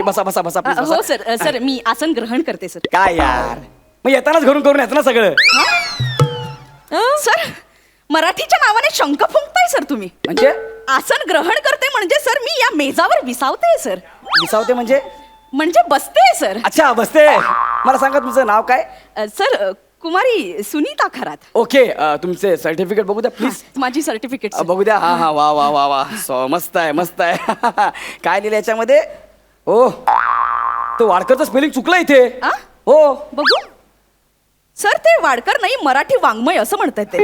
बसा बसा बसा please बसा. हो सर. सर मी आसन ग्रहण करते सर. काय यार, मग येतानाच घरून करून येतं ना सगळं. सर मराठीच्या नावाने शंख फुंकताय सर तुम्ही. म्हणजे आसन ग्रहण करते म्हणजे सर मी या मेजावर विसावते सर. विसावते म्हणजे बसते सर. अच्छा बसते. मला सांगा तुमचं नाव काय? सर कुमारी सुनीता खरात. ओके, तुमचे सर्टिफिकेट बघू द्या प्लीज. माझी सर्टिफिकेट बघू द्या. हा हा, वा वा वा वा, मस्त आहे मस्त आहे. काय लिहिलं याच्यामध्ये? हो, तो वाडकरचं स्पेलिंग चुकलं इथे. हो बघू सर, ते वाडकर नाही मराठी वाङ्मय असं म्हणतात ते.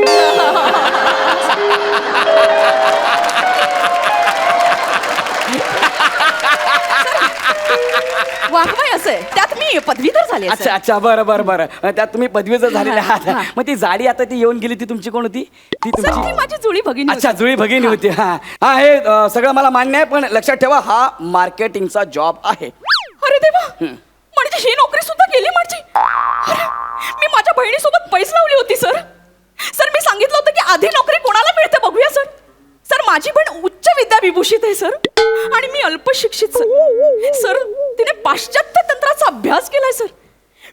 वाङ्मय असं आहे, त्यात मी पदवीधर झाले. अच्छा अच्छा, बरं बरं बरं, त्यात तुम्ही पदवीचं झालेले आहात. मग ती जाडी आता ती येऊन गेली, ती तुमची कोण होती? ती सर तुमची ती माझी जुळी भगिनी. अच्छा, जुळी भगिनी होती. हा हा, हे सगळं मला मान्य आहे, पण लक्षात ठेवा हा मार्केटिंगचा जॉब आहे. अरे देवा, म्हणजे ही नोकरी सुद्धा गेली माझी. अरे, मी माझ्या बहिणीसोबत पैस लावली होती सर. सर मी सांगितलं होतं की आधी नोकरी कोणाला मिळते बघूया सर. सर माझी बहीण उच्च विद्या विभूषित आहे सर, आणि मी अल्पशिक्षित सर. सर तिने पाश्चात्य तंत्राचा अभ्यास केलाय सर.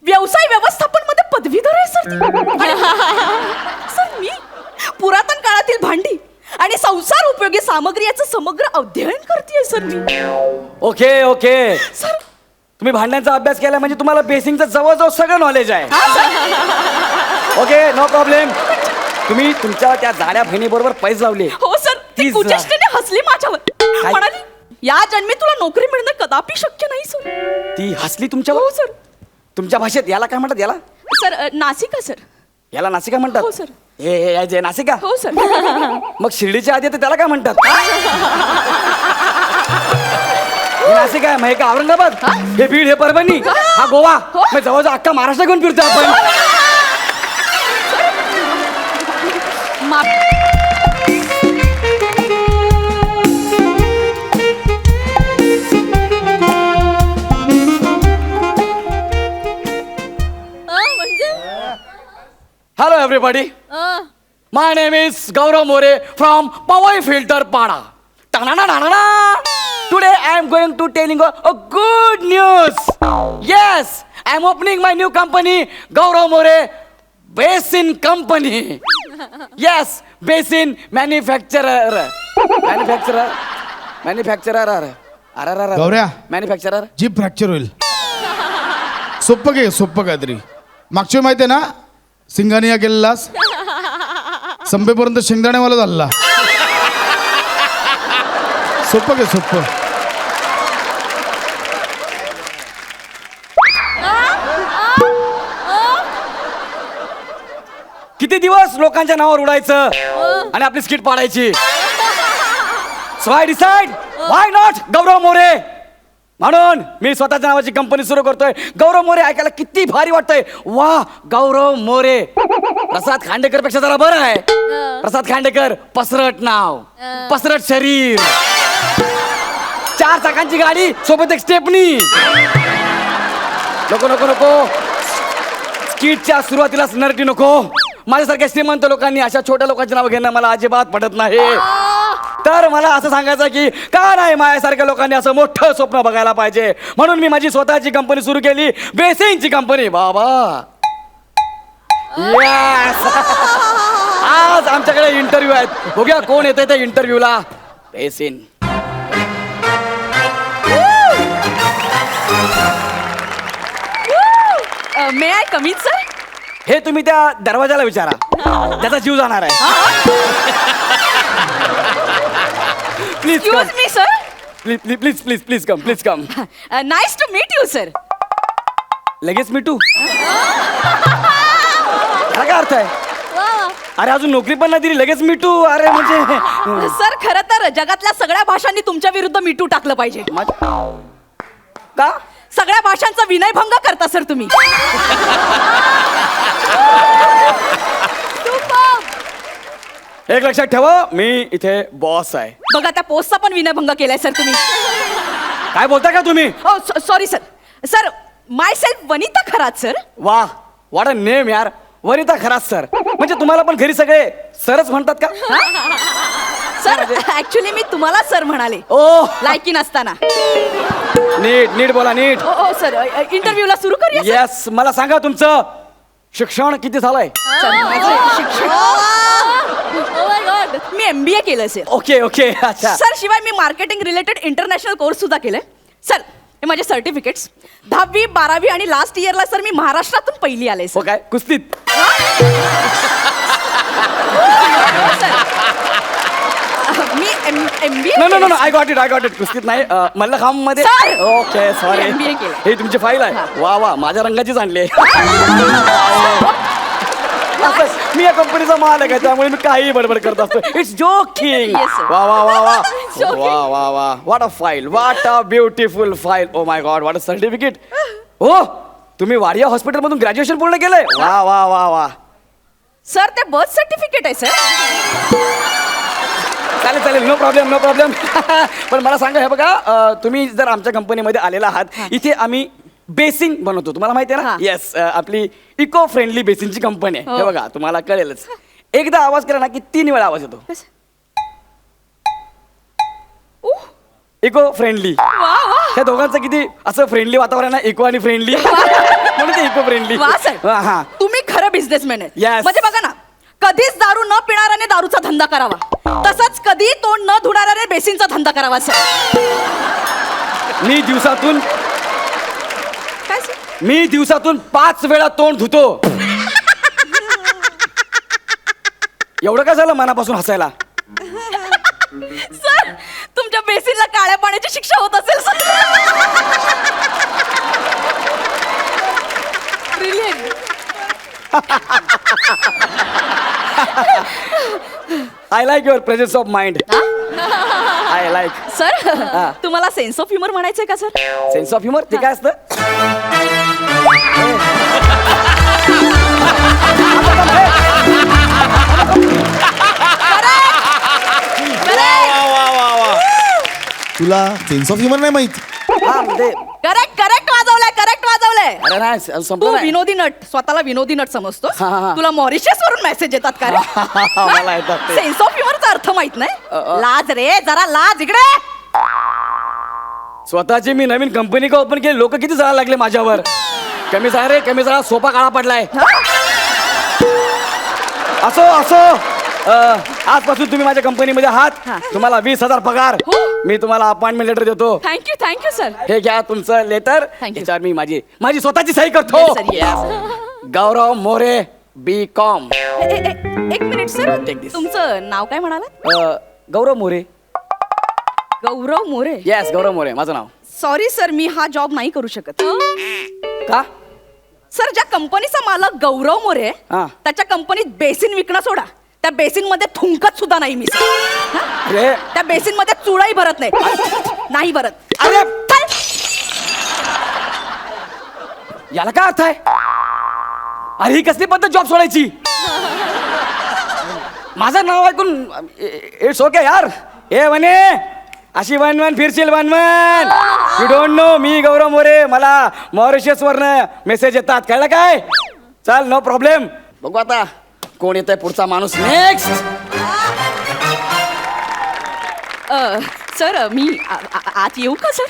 व्यवसाय व्यवस्थापन मध्ये पदवीधर आहे सर ती. सर मी पुरातन काळातील भांडी आणि संसार उपयोगी सामग्री याचं समग्र अध्ययन करतेय सर मी. ओके ओके सर तुम्ही भांड्यांचा अभ्यास केला म्हणजे तुम्हाला बेसिंगचं जवळजवळ सगळं नॉलेज आहे. Okay, no problem. तुम्ही तुमच्या त्या जाड्या बहिणीबरोबर पैसे लावले. हो सर, ती तीच कुचेष्टेने हसली माझ्यावर. म्हणाली या जन्मी तुला नोकरी मिळणं कदापि शक्य नाही सर. ती हसली तुमच्यावर? हो सर. तुमच्या भाषेत याला काय म्हणतात? याला सर नासिका सर. याला नासिका म्हणतात? हो सर. हे जे नासिका? हो सर. मग शिर्डीच्या आधी तर त्याला काय म्हणतात? हे नाशिक आहे, मग हे का औरंगाबाद, हे बीड, हे परभणी, हा गोवा. मग जवळजवळ अख्खा महाराष्ट्र घेऊन फिरतो आपण. Hello everybody, my name is Gaurav More from Powai Filter Pada. Today I am going to telling a good news. Yes, I am opening my new company, Gaurav More Basin Company. Yes, basin manufacturer. गौऱ्या, मॅन्युफॅक्चरर. जीभ फ्रॅक्चर होईल. सोप्पं काहीतरी. मागच्या वेळी माहिती आहे ना, सिंगानिया गेलेलास, संपेपर्यंत शेंगदाण्यावाला झाला. सोप्पं. किती दिवस लोकांच्या नावावर उडायचं आणि आपली स्किट पाडायची. So I decide, why not Gaurav More. म्हणून मी स्वतःच्या नावाची कंपनी सुरू करतोय. गौरव मोरे ऐकायला किती भारी वाटतंय. वा, गौरव मोरे. प्रसाद खांडेकर पेक्षा जरा बरं आहे. प्रसाद खांडेकर पसरट नाव, पसरट शरीर, 4 चाकांची गाडी, सोबत एक स्टेपनी. नको स्किटच्या सुरुवातीलाच नरटी नको. माझ्यासारख्या श्रीमंत लोकांनी अशा छोट्या लोकांची नाव घेणं मला अजिबात पटत नाही. तर मला असं सांगायचं की का नाही माझ्यासारख्या लोकांनी असं मोठं स्वप्न बघायला पाहिजे. म्हणून मी माझी स्वतःची कंपनी सुरू केली, बेसिंगची कंपनी. बाबा यस. आज आमच्याकडे इंटरव्ह्यू आहेत. बघूया कोण येतंय त्या इंटरव्ह्यूला. Basin. May I come in sir? हे तुम्ही त्या दरवाजाला विचारा, त्याचा जीव जाणार आहे. Please excuse me sir. Please come. Nice to meet you sir. लगेच मिटू? काय अर्थ आहे? अरे अजून नोकरी पण नाही दिली, लगेच मिटू? अरे म्हणजे सर खरं तर जगातल्या सगळ्या भाषांनी तुमच्या विरुद्ध मिटू टाकलं पाहिजे. का? सगळ्या भाषांचा विनयभंग करता सर तुम्ही. एक लक्षात ठेवा, मी इथे बॉस आहे. बघा त्या पोस्टचा पण विनयभंग केलाय सर तुम्ही. काय बोलता का तुम्ही? Sorry sir. सर माय सेल्फ वनिता खरात सर. वाह, व्हॉट अ नेम यार, वनिता खरात सर. म्हणजे तुम्हाला पण घरी सगळे सरच म्हणतात का? म्हणजे ऍक्च्युली मी तुम्हाला सर म्हणाले ओ लायकी नसताना. नीट नीट बोला नीट. ओ सर इंटरव्ह्यूला सुरू करूया सर? येस मला सांगा तुमचं शिक्षण किती झालंय? सर, माझं शिक्षण मी MBA केलं सर. ओके ओके अच्छा. सर शिवाय मी मार्केटिंग रिलेटेड इंटरनॅशनल कोर्स सुद्धा केलाय सर. हे माझे सर्टिफिकेट्स 10वी 12वी आणि लास्ट इयरला सर मी महाराष्ट्रातून पहिली आले हो सर. काय कुस्तीत? मी MBA no no no I got it कुस्तीत नाही मल्लखांब मध्ये. Sir! Okay sorry. मी MBA केलं. ही तुमची फाईल आहे. वा वा माझ्या रंगाचीच आणली मी या कंपनीचा मालक आहे त्यामुळे मी काही बडबड करत असतो. It's joking. Yes, sir. वा वा वा वा Joking. वा वा वा what a file what a beautiful file. Oh my God what a certificate. हो तुम्ही वाडिया हॉस्पिटल मधून ग्रॅज्युएशन पूर्ण केलंय. वा वा वा वा सर ते बर्थ सर्टिफिकेट आहे सर. चालेल चालेल नो प्रॉब्लेम पण मला सांगा हे बघा तुम्ही जर आमच्या कंपनीमध्ये आलेला आहात इथे आम्ही बेसिन बनवतो तुम्हाला माहिती आहे ना. हा. येस आपली इको फ्रेंडली बेसिनची कंपनी आहे. हो. हे बघा तुम्हाला कळेलच. एकदा आवाज केला ना की 3 वेळा आवाज येतो. Eco friendly. वा वा त्या दोघांचं किती असं फ्रेंडली वातावरण आहे इको आणि फ्रेंडली म्हणून ते इको फ्रेंडली. वा सर हा तुम्ही खरं बिझनेसमॅन आहे. Yes. म्हणजे बघा ना कधीच दारू न पिणाऱ्याने दारूचा धंदा करावा तसंच कधी तोंड न धुणाऱ्याने बेसिनचा धंदा करावा सर. मी दिवसातून 5 वेळा तोंड धुतो. एवढं काय झालं मनापासून हसायला? सर तुमच्या बेसिनला काळ्या पाण्याची शिक्षा होत असेल sir. I like your presence of mind. I like. Sir तुम्हाला सेन्स ऑफ ह्युमर म्हणायचंय का सर? सेन्स ऑफ ह्युमर ते काय असतं? तुला सेन्स ऑफ ह्युमर नाही माहिती? हा म्हणजे करेक्ट वाजवलंय. अरे नाही तू संपलं नाही. विनोदी नट स्वतःला विनोदी नट समजतो. हा, हा, हा. तुला मॉरिशस वरून मेसेज येतात का मला येतात ते. सेन्स ऑफ ह्युमरचा अर्थ माहित नाही? लाज रे जरा लाज इकडे. स्वतःची मी नवीन कंपनी का ओपन केली लोक किती जळायला लागले माझ्यावर. कमी जळा रे कमी जळा सोपा काळा पडलाय. असो आजपासून तुम्ही माझ्या कंपनीमध्ये आहात. हा. तुम्हाला 20,000 पगार. हो. मी तुम्हाला अपॉइंटमेंट लेटर देतो. Thank you sir. हे घ्या तुमचं लेटर. Thank you. याच्यावर मी माझी स्वतःची सही करतो. Yes, sir, yes. गौरव मोरे B.Com. एक मिनिट सर Take this. तुमचं नाव काय म्हणाला? गौरव मोरे. गौरव मोरे. येस गौरव मोरे माझं नाव. सॉरी सर मी हा जॉब नाही करू शकत. का? सर ज्या कंपनीचा मालक गौरव मोरे आहे, हा. त्याच्या कंपनीत बेसिन विकणं सोडा त्या बेसिन मध्ये थुंकत सुद्धा नाही मी सर. हा? अरे त्या बेसिन मध्ये चुळाही भरत नाही भरत. अरे याला काय अर्थ आहे? अरे ही कसली पद्धत जॉब सोडायची? माझं नाव ऐकून इट्स ओके यार. ए म्हणे अशी वन फिरशील वन यू डोंट नो मी गौरव मोरे. मला मॉरिशस वरनं मेसेज येतात कळलं काय? चल नो प्रॉब्लेम. बघू आता कोण येतंय पुढचा माणूस. नेक्स्ट. सर मी आत येऊ का सर?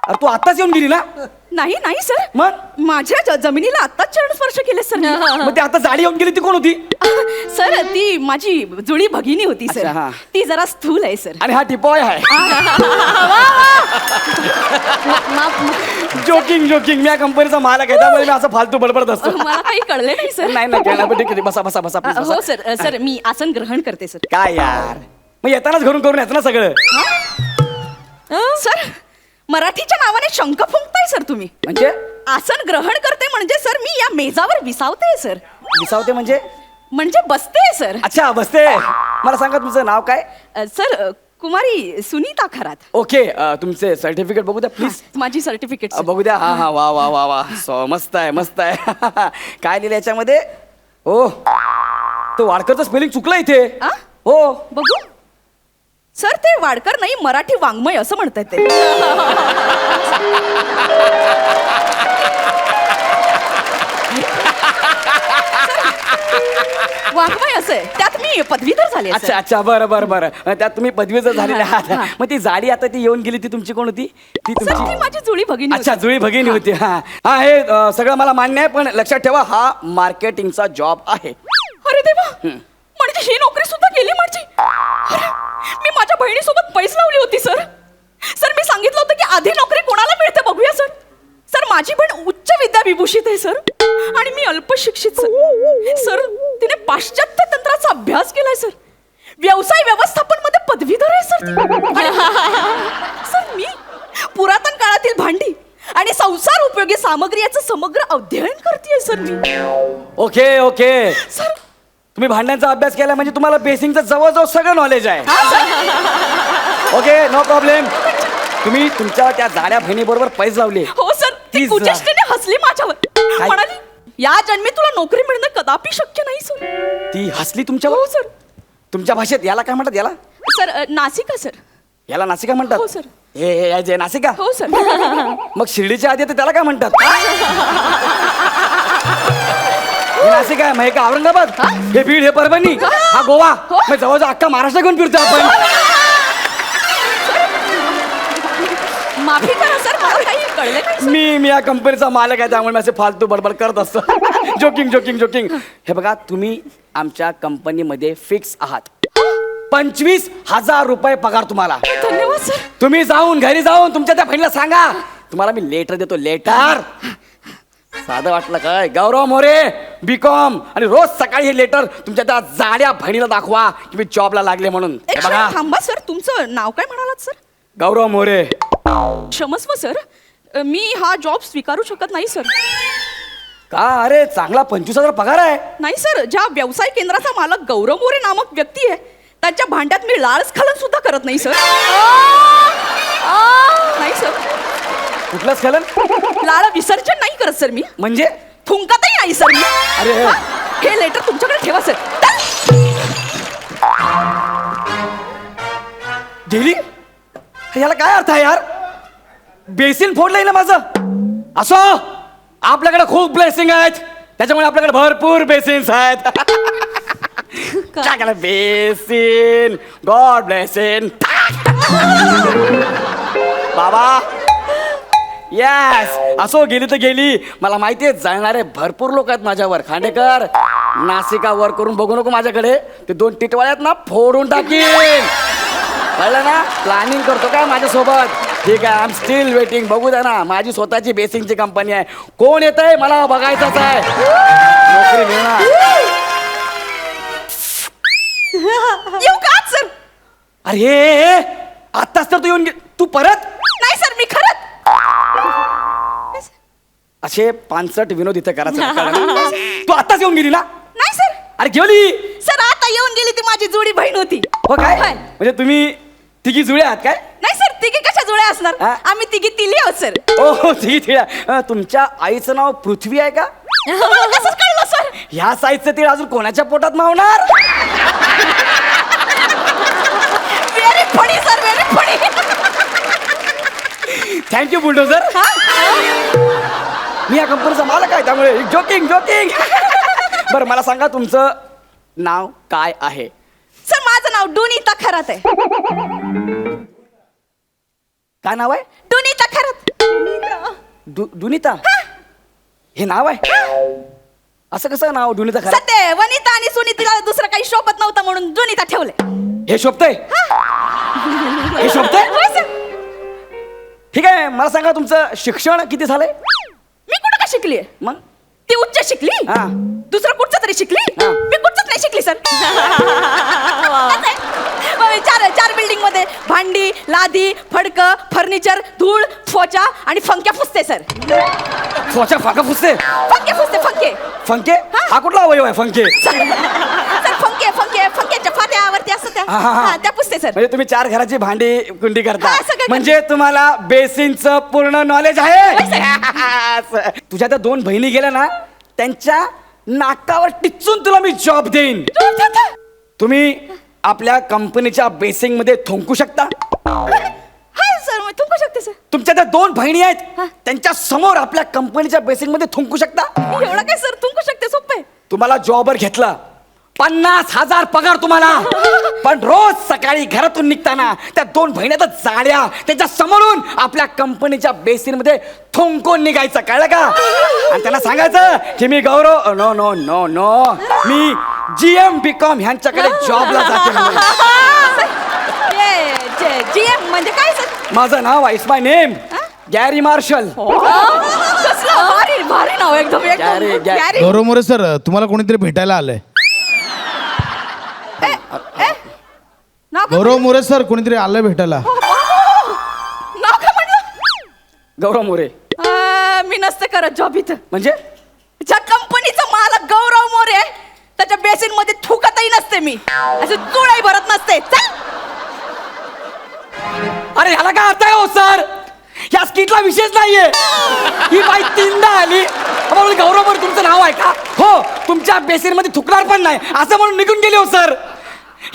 अरे तू आताच येऊन गेली ना? नाही सर मग माझ्या जमिनीला आत्ताच चरण स्पर्श केले सर. मग ते आता जाडी येऊन गेली ती कोण होती? सर ती माझी जुळी भगिनी होती सर. अच्छा, हा. ती जरा स्थूल आहे सर. आणि हा टिपॉय आहे. जोकिंग मी या कंपनीचा मालक आहे त्यामुळे मी असं फालतू बडबडत असतो. मला काही कळले नाही सर. नाही कळणार पण ठीक आहे बसा please, बसा. हो सर मी आसन ग्रहण करते सर. काय यार मग येतानाच घरून करून येतं ना सगळं. सर मराठीच्या नावाने शंख फुंकताय सर तुम्ही. म्हणजे आसन ग्रहण करते म्हणजे सर मी या मेजावर विसावते सर. विसावते म्हणजे बसते सर. अच्छा बसते. मला सांगा तुमचं नाव काय? सर कुमारी सुनीता खरात. ओके तुमचे सर्टिफिकेट बघू द्या प्लीज. माझी सर्टिफिकेट बघू द्या. हा वा वा वा वा मस्त आहे काय लिहिलं याच्यामध्ये? ओ तो वाडकरचं स्पेलिंग चुकलं इथे. हो बघू सर ते वाडकर नाही मराठी वाङ्मय असं म्हणतात ते. वाङ्मय असं आहे त्यात मी पदवीधर झाले अच्छा अच्छा बरं बरं बरं त्यात तुम्ही पदवीचं झालेले आहात हा. मग ती जाडी आता ती येऊन गेली ती तुमची कोण होती ती सर ती तुमची माझी जुळी भगिनी अच्छा होती. जुळी भगिनी होती हा हा हे सगळं मला मान्य आहे पण लक्षात ठेवा हा मार्केटिंगचा जॉब आहे अरे देवा म्हणजे ही नोकरी सुद्धा गेली माझी अरे, मी माझ्या बहिणीसोबत पैस लावली होती सर सर मी सांगितलं होतं की आधी नोकरी कोणाला मिळते बघूया सर सर माझी बहीण उच्च विद्या विभूषित आहे सर आणि मी अल्पशिक्षित सर सर तिने पाश्चात्य तंत्राचा अभ्यास केलाय सर व्यवसाय व्यवस्थापन मध्ये पदवीधर आहे सर ती. सर मी पुरातन काळातील भांडी आणि संसार उपयोगी सामग्री याचं समग्र अध्ययन करतेय सर मी ओके ओके सर तुम्ही भांड्यांचा अभ्यास केला म्हणजे तुम्हाला बेसिंगचं जवळजवळ सगळं नॉलेज आहे हा, सर. ओके नो प्रॉब्लेम तुम्ही तुमच्या त्या जाड्या बहिणीबरोबर पैज लावले हो सर ती तीच कुचेष्टेने हसली माझ्यावर म्हणाली या जन्मी तुला नोकरी मिळणं कदापि शक्य नाही सर ती हसली तुमच्यावर हो सर तुमच्या भाषेत याला काय म्हणतात याला सर नासिका सर याला नासिका म्हणतात हो, sir. हे जे नासिका हो सर मग शिर्डीच्या आधी तर त्याला काय म्हणतात हे नाशिक आहे मग हे का औरंगाबाद हे बीड हे परभणी हा गोवा हो. मग जवळजवळ अख्खा महाराष्ट्र घेऊन फिरतो आपण माफी करा सर मला काही कळलं नाही सर. मी या कंपनीचा मालक आहे त्यामुळे मी असे फालतू बडबड करत असतो जोकिंग जोकिंग जोकिंग हे बघा तुम्ही आमच्या कंपनीमध्ये फिक्स आहात 25,000 रुपये पगार तुम्हाला धन्यवाद सर तुम्ही जाऊन घरी जाऊन तुमच्या त्या बहिणीला सांगा तुम्हाला मी लेटर देतो लेटर साधं वाटलं काय गौरव मोरे बीकॉम आणि रोज सकाळी हे लेटर तुमच्या त्या जाड्या बहिणीला दाखवा की मी जॉबला लागले म्हणून एक हे बघा क्षण थांबा सर तुमचं नाव काय म्हणालात सर गौरव मोरे क्षमस्व सर मी हा जॉब स्वीकारू शकत नाही सर का अरे चांगला 25,000 पगार आहे नाही सर ज्या व्यवसाय केंद्राचा मालक गौरव मोरे नामक व्यक्ती आहे त्यांच्या भांड्यात मी लाळस्खलन सुद्धा करत नाही सर नाही सर कुठलं स्खलन लाळ विसर्जन नाही करत सर मी म्हणजे थुंकतही नाही सर मी अरे. हा? हे लेटर तुमच्याकडे ठेवा सर गेली याला काय अर्थ आहे यार बेसिन फोडलंय ना माझं असो आपल्याकडे खूप ब्लेसिंग आहेत त्याच्यामुळे आपल्याकडे भरपूर बेसिन्स आहेत काय करा बेसिन गॉड ब्लेसिंग बाबा येस असो गेली तर गेली मला माहिती आहे जळणारे भरपूर लोक आहेत माझ्यावर खांडेकर नासिका वर करून बघू नको माझ्याकडे ते 2 टिटवाळ्यात ना फोडून टाकीन कळलं ना प्लॅनिंग करतो काय माझ्यासोबत ठीक आहे आय एम स्टील वेटिंग बघू द्या ना माझी स्वतःची बेसिंगची कंपनी आहे कोण येत आहे मला बघायचंच आहे नोकरी मिळणार येऊ का सर अरे आत्ताच तर तू येऊन तू परत नाही सर मी खरंच असे 65 विनोद इथे करायचं तू आत्ताच येऊन गेली ना नाही सर अरे गेली सर आता येऊन गेली ती माझी जुळी बहीण होती हो काय होय. म्हणजे तुम्ही तिघी जुळे आहात काय नाही सर तिघी कशा जुळ्या असणार हा? आम्ही तिघी तिली आहोत सर हो तिघी तुमच्या आईचं नाव पृथ्वी आहे का तुम्हाला कसं कळलं सर ह्या साईजचं तीळ अजून कोणाच्या पोटात मावणार very funny sir very funny thank you bulldozer मी या कंपनीचा मालक आहे त्यामुळे जोकिंग जोकिंग बरं मला सांगा तुमचं नाव काय आहे सर माझं नाव डुनीता खरात आहे काय नाव आहे डुनीता खरात दुनिता हे नाव आहे असं कसं नाव दुनिता खरं सत्य वनिता आणि सुनीतीला दुसरं काही शोभत नव्हतं म्हणून डुनीता ठेवले हे शोभतंय हे शोभतंय होय सर ठीक आहे मला सांगा तुमचं शिक्षण किती झालंय मी कुठं का शिकली मग ती उच्च शिकली हा. दुसरं कुठचं तरी शिकली हा. मी कुठचंच नाही शिकली सर चार बिल्डिंग मध्ये भांडी लादी फडक फर्निचर धूळ त्वचा आणि फंक्या फुसते सर फोच्या फाका फुसते फंके फुसते फंके फंके हा कुठला अवयव आहे फंके सर फंके फंके फंक्याच्या फात्यावरती असतं त्या हा, त्या पुसते सर म्हणजे तुम्ही 4 घराची भांडी कुंडी करता हा, सगळं म्हणजे तुम्हाला बेसिनचं पूर्ण नॉलेज आहे तुझ्या त्या 2 बहिणी गेल्या ना त्यांच्या नाकावर टिचून तुला मी जॉब देईन तुम्ही आपल्या कंपनीच्या बेसिंग मध्ये थुंकू शकता हाय सर मी तुमको शकते सर तुमच्या त्या 2 बहिणी आहेत त्यांच्या समोर आपल्या कंपनीच्या बेसिंग मध्ये थुंकू शकता एवढं काय सर तुमको शकते सोपं आहे तुम्हाला जॉबवर घेतला 50,000 पगार तुम्हाला. पण रोज सकाळी घरातून निघताना त्या 2 बहिण्यात जाड्या त्याच्या समोरून आपल्या कंपनीच्या बेसिन मध्ये थोंकून निघायचं, कळलं का? आणि त्यांना सांगायचं की मी गौरव नो नो नो नो मी GM BCom ह्यांच्याकडे जॉबला जाते म्हणून. GM म्हणजे काय सर? माझं नाव it's my name Gary Marshall. कसलं भारी भारी नाव एकदम गॅरी, एकदम Gary. Gary. Gaurav More sir, तुम्हाला कोणीतरी भेटायला आलंय. नाव काय गौरव मोरे सर, कोणीतरी आलंय भेटायला. नाव काय म्हणलं? गौरव मोरे मी नसते करत जॉब इथं. म्हणजे ज्या कंपनीचा मालक गौरव मोरे आहे, त्याच्या बेसिन मध्ये थुकतही नसते मी, असं चुळाही भरत नसते. चल. अरे ह्याला काय अर्थ आहे हो सर? या स्किटला विशेष नाहीये. ही बाई 3दा आली म्हणून गौरव मोरे तुमचं नाव आहे का? हो, तुमच्या बेसिन मध्ये थुकणार पण नाही असं म्हणून निघून गेले हो सर.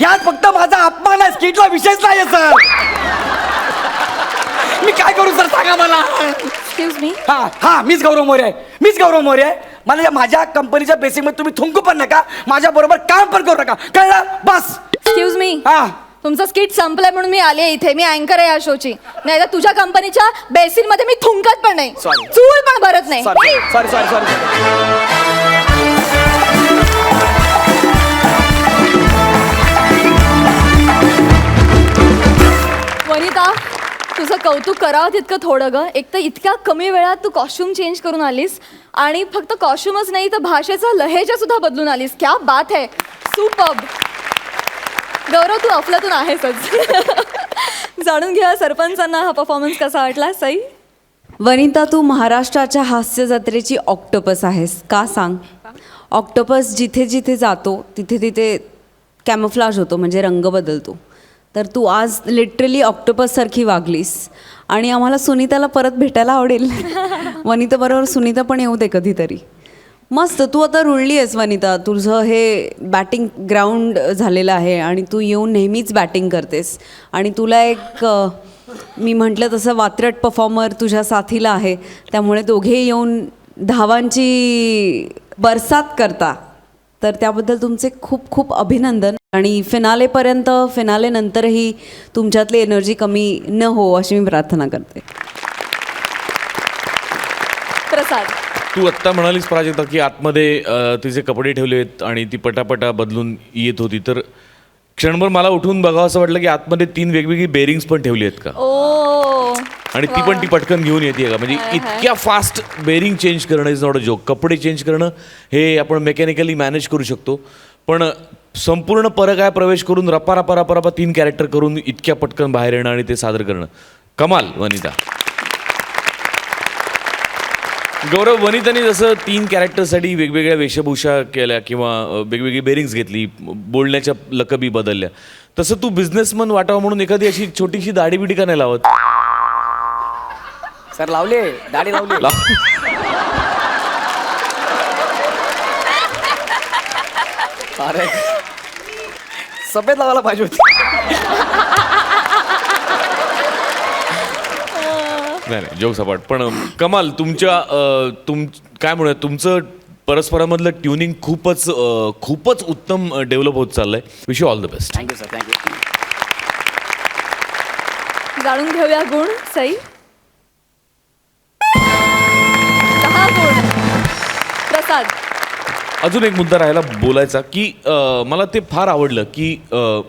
यात फक्त माझा अपमान आहे, स्किटला विशेष नाहीये सर. मी काय करू सर, सांगा मला. Excuse me. हा मीच गौरव मोरे आहे, मीच गौरव मोरे आहे. मला माझ्या कंपनीच्या बेसिक मध्ये तुम्ही थुंकू पण नका, माझ्या बरोबर काम पण करू नका, कळलं? बस. एक्सक्यूज मी, हा तुमचं स्किट संपलंय म्हणून मी आले इथे. मी अँकर आहे या शोची. नाही तर तुझ्या कंपनीच्या बेसिन मध्ये मी थुंकत पण नाही, Sorry. चूल पण भरत नाही. Sorry sorry sorry sorry. Vanita, तुझं कौतुक करावं तितकं थोडं ग. एक तर इतक्या कमी वेळात तू कॉस्ट्युम चेंज करून आलीस, आणि फक्त कॉस्ट्युमच नाही तर भाषेचा लहेजा सुद्धा बदलून आलीस. क्या बात है, सुपर्ब. गौरव, तू अफलातून आहेसच. जाणून घ्या सरपंचांना हा परफॉर्मन्स कसा वाटला. सई. वनिता, तू महाराष्ट्राच्या हास्य जत्रेची ऑक्टोपस आहेस. का सांग? ऑक्टोपस जिथे जिथे जातो तिथे तिथे कॅमोफ्लाज होतो, म्हणजे रंग बदलतो. तर तू आज लिटरली ऑक्टोपससारखी वागलीस, आणि आम्हाला सुनीताला परत भेटायला आवडेल. वनिता बरोबर सुनीता पण येऊ दे कधीतरी. मस्त, तू आता रुळली आहेस वनिता. तुझं हे बॅटिंग ग्राउंड झालेलं आहे आणि तू येऊन नेहमीच बॅटिंग करतेस. आणि तुला एक मी म्हटलं तसं वात्रट परफॉर्मर तुझ्या साथीला आहे, त्यामुळे दोघे येऊन धावांची बरसात करता. तर त्याबद्दल तुमचे खूप खूप अभिनंदन. आणि फिनालेपर्यंत, फिनालेनंतरही तुमच्यातली एनर्जी कमी न हो अशी मी प्रार्थना करते. प्रसाद. तू आत्ता म्हणालीस प्राजक्ता की आतमध्ये तिचे कपडे ठेवले आहेत आणि ती पटापटा बदलून येत होती, तर क्षणभर मला उठून बघावं असं वाटलं की आतमध्ये 3 वेगवेगळी बेरिंग्स पण ठेवली आहेत का, ओ. आणि ती पण ती पटकन घेऊन येते का? म्हणजे इतक्या फास्ट बेरिंग चेंज करणं इज नॉट अ जोक. कपडे चेंज करणं हे आपण मेकॅनिकली मॅनेज करू शकतो, पण संपूर्ण परगाय प्रवेश करून रपा 3 कॅरेक्टर करून इतक्या पटकन बाहेर येणं आणि ते सादर करणं, कमाल वनिता. गौरव, वनिताने जसं 3 कॅरेक्टरसाठी वेगवेगळ्या वेशभूषा केल्या किंवा वेगवेगळी बेरिंग्स घेतली, बोलण्याच्या लकबी बदलल्या, तसं तू बिझनेसमन वाटावं म्हणून एखादी अशी छोटीशी दाढी बिडी का नाही लावत? सर लावले, दाढी लावली. अरे सफेद लावायला पाहिजे होती. नाही जोक सपाट, पण कमाल. तुमच्या काय म्हणूया, तुमचं परस्परामधलं ट्युनिंग खूपच उत्तम डेव्हलप होत चाललंय. Wish you all the best. Thank you sir, thank you. जाणून घेऊया गुण. सई. 10 गुण. प्रसाद. अजून एक मुद्दा राहिला बोलायचा की मला ते फार आवडलं की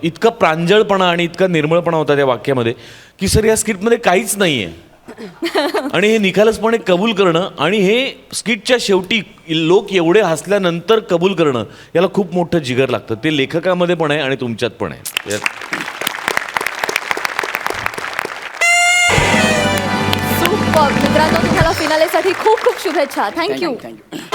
इतका प्रांजळपणा आणि इतका निर्मळपणा होता त्या वाक्यामध्ये की सर या स्किटमध्ये काहीच नाही आहे, आणि हे निखालसपणे कबूल करणं, आणि हे स्किटच्या शेवटी लोक एवढे हसल्यानंतर कबूल करणं, याला खूप मोठं जिगर लागतं. ते लेखकामध्ये पण आहे आणि तुमच्यात पण आहे. सुपर. मित्रांनो, तुम्हाला फिनालेसाठी खूप खूप शुभेच्छा. थँक्यू. थँक्यू.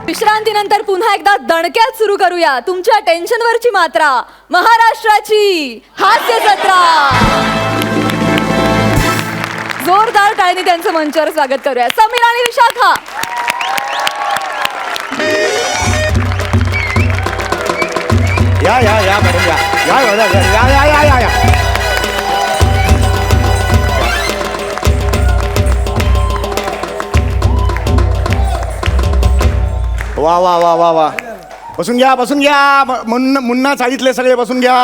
विश्रांतीनंतर पुन्हा एकदा दणक्यात सुरू करूया तुमच्या टेन्शनवरची मात्रा, महाराष्ट्राची हास्य जत्रा. जोरदार टाळीने त्यांचं मंचावर स्वागत करूया. समीर आणि विशाखा. या मॅडम या. वा वा वा वा वा बसून घ्या बसून घ्या. मुन्ना चाळीतले सगळे बसून घ्या.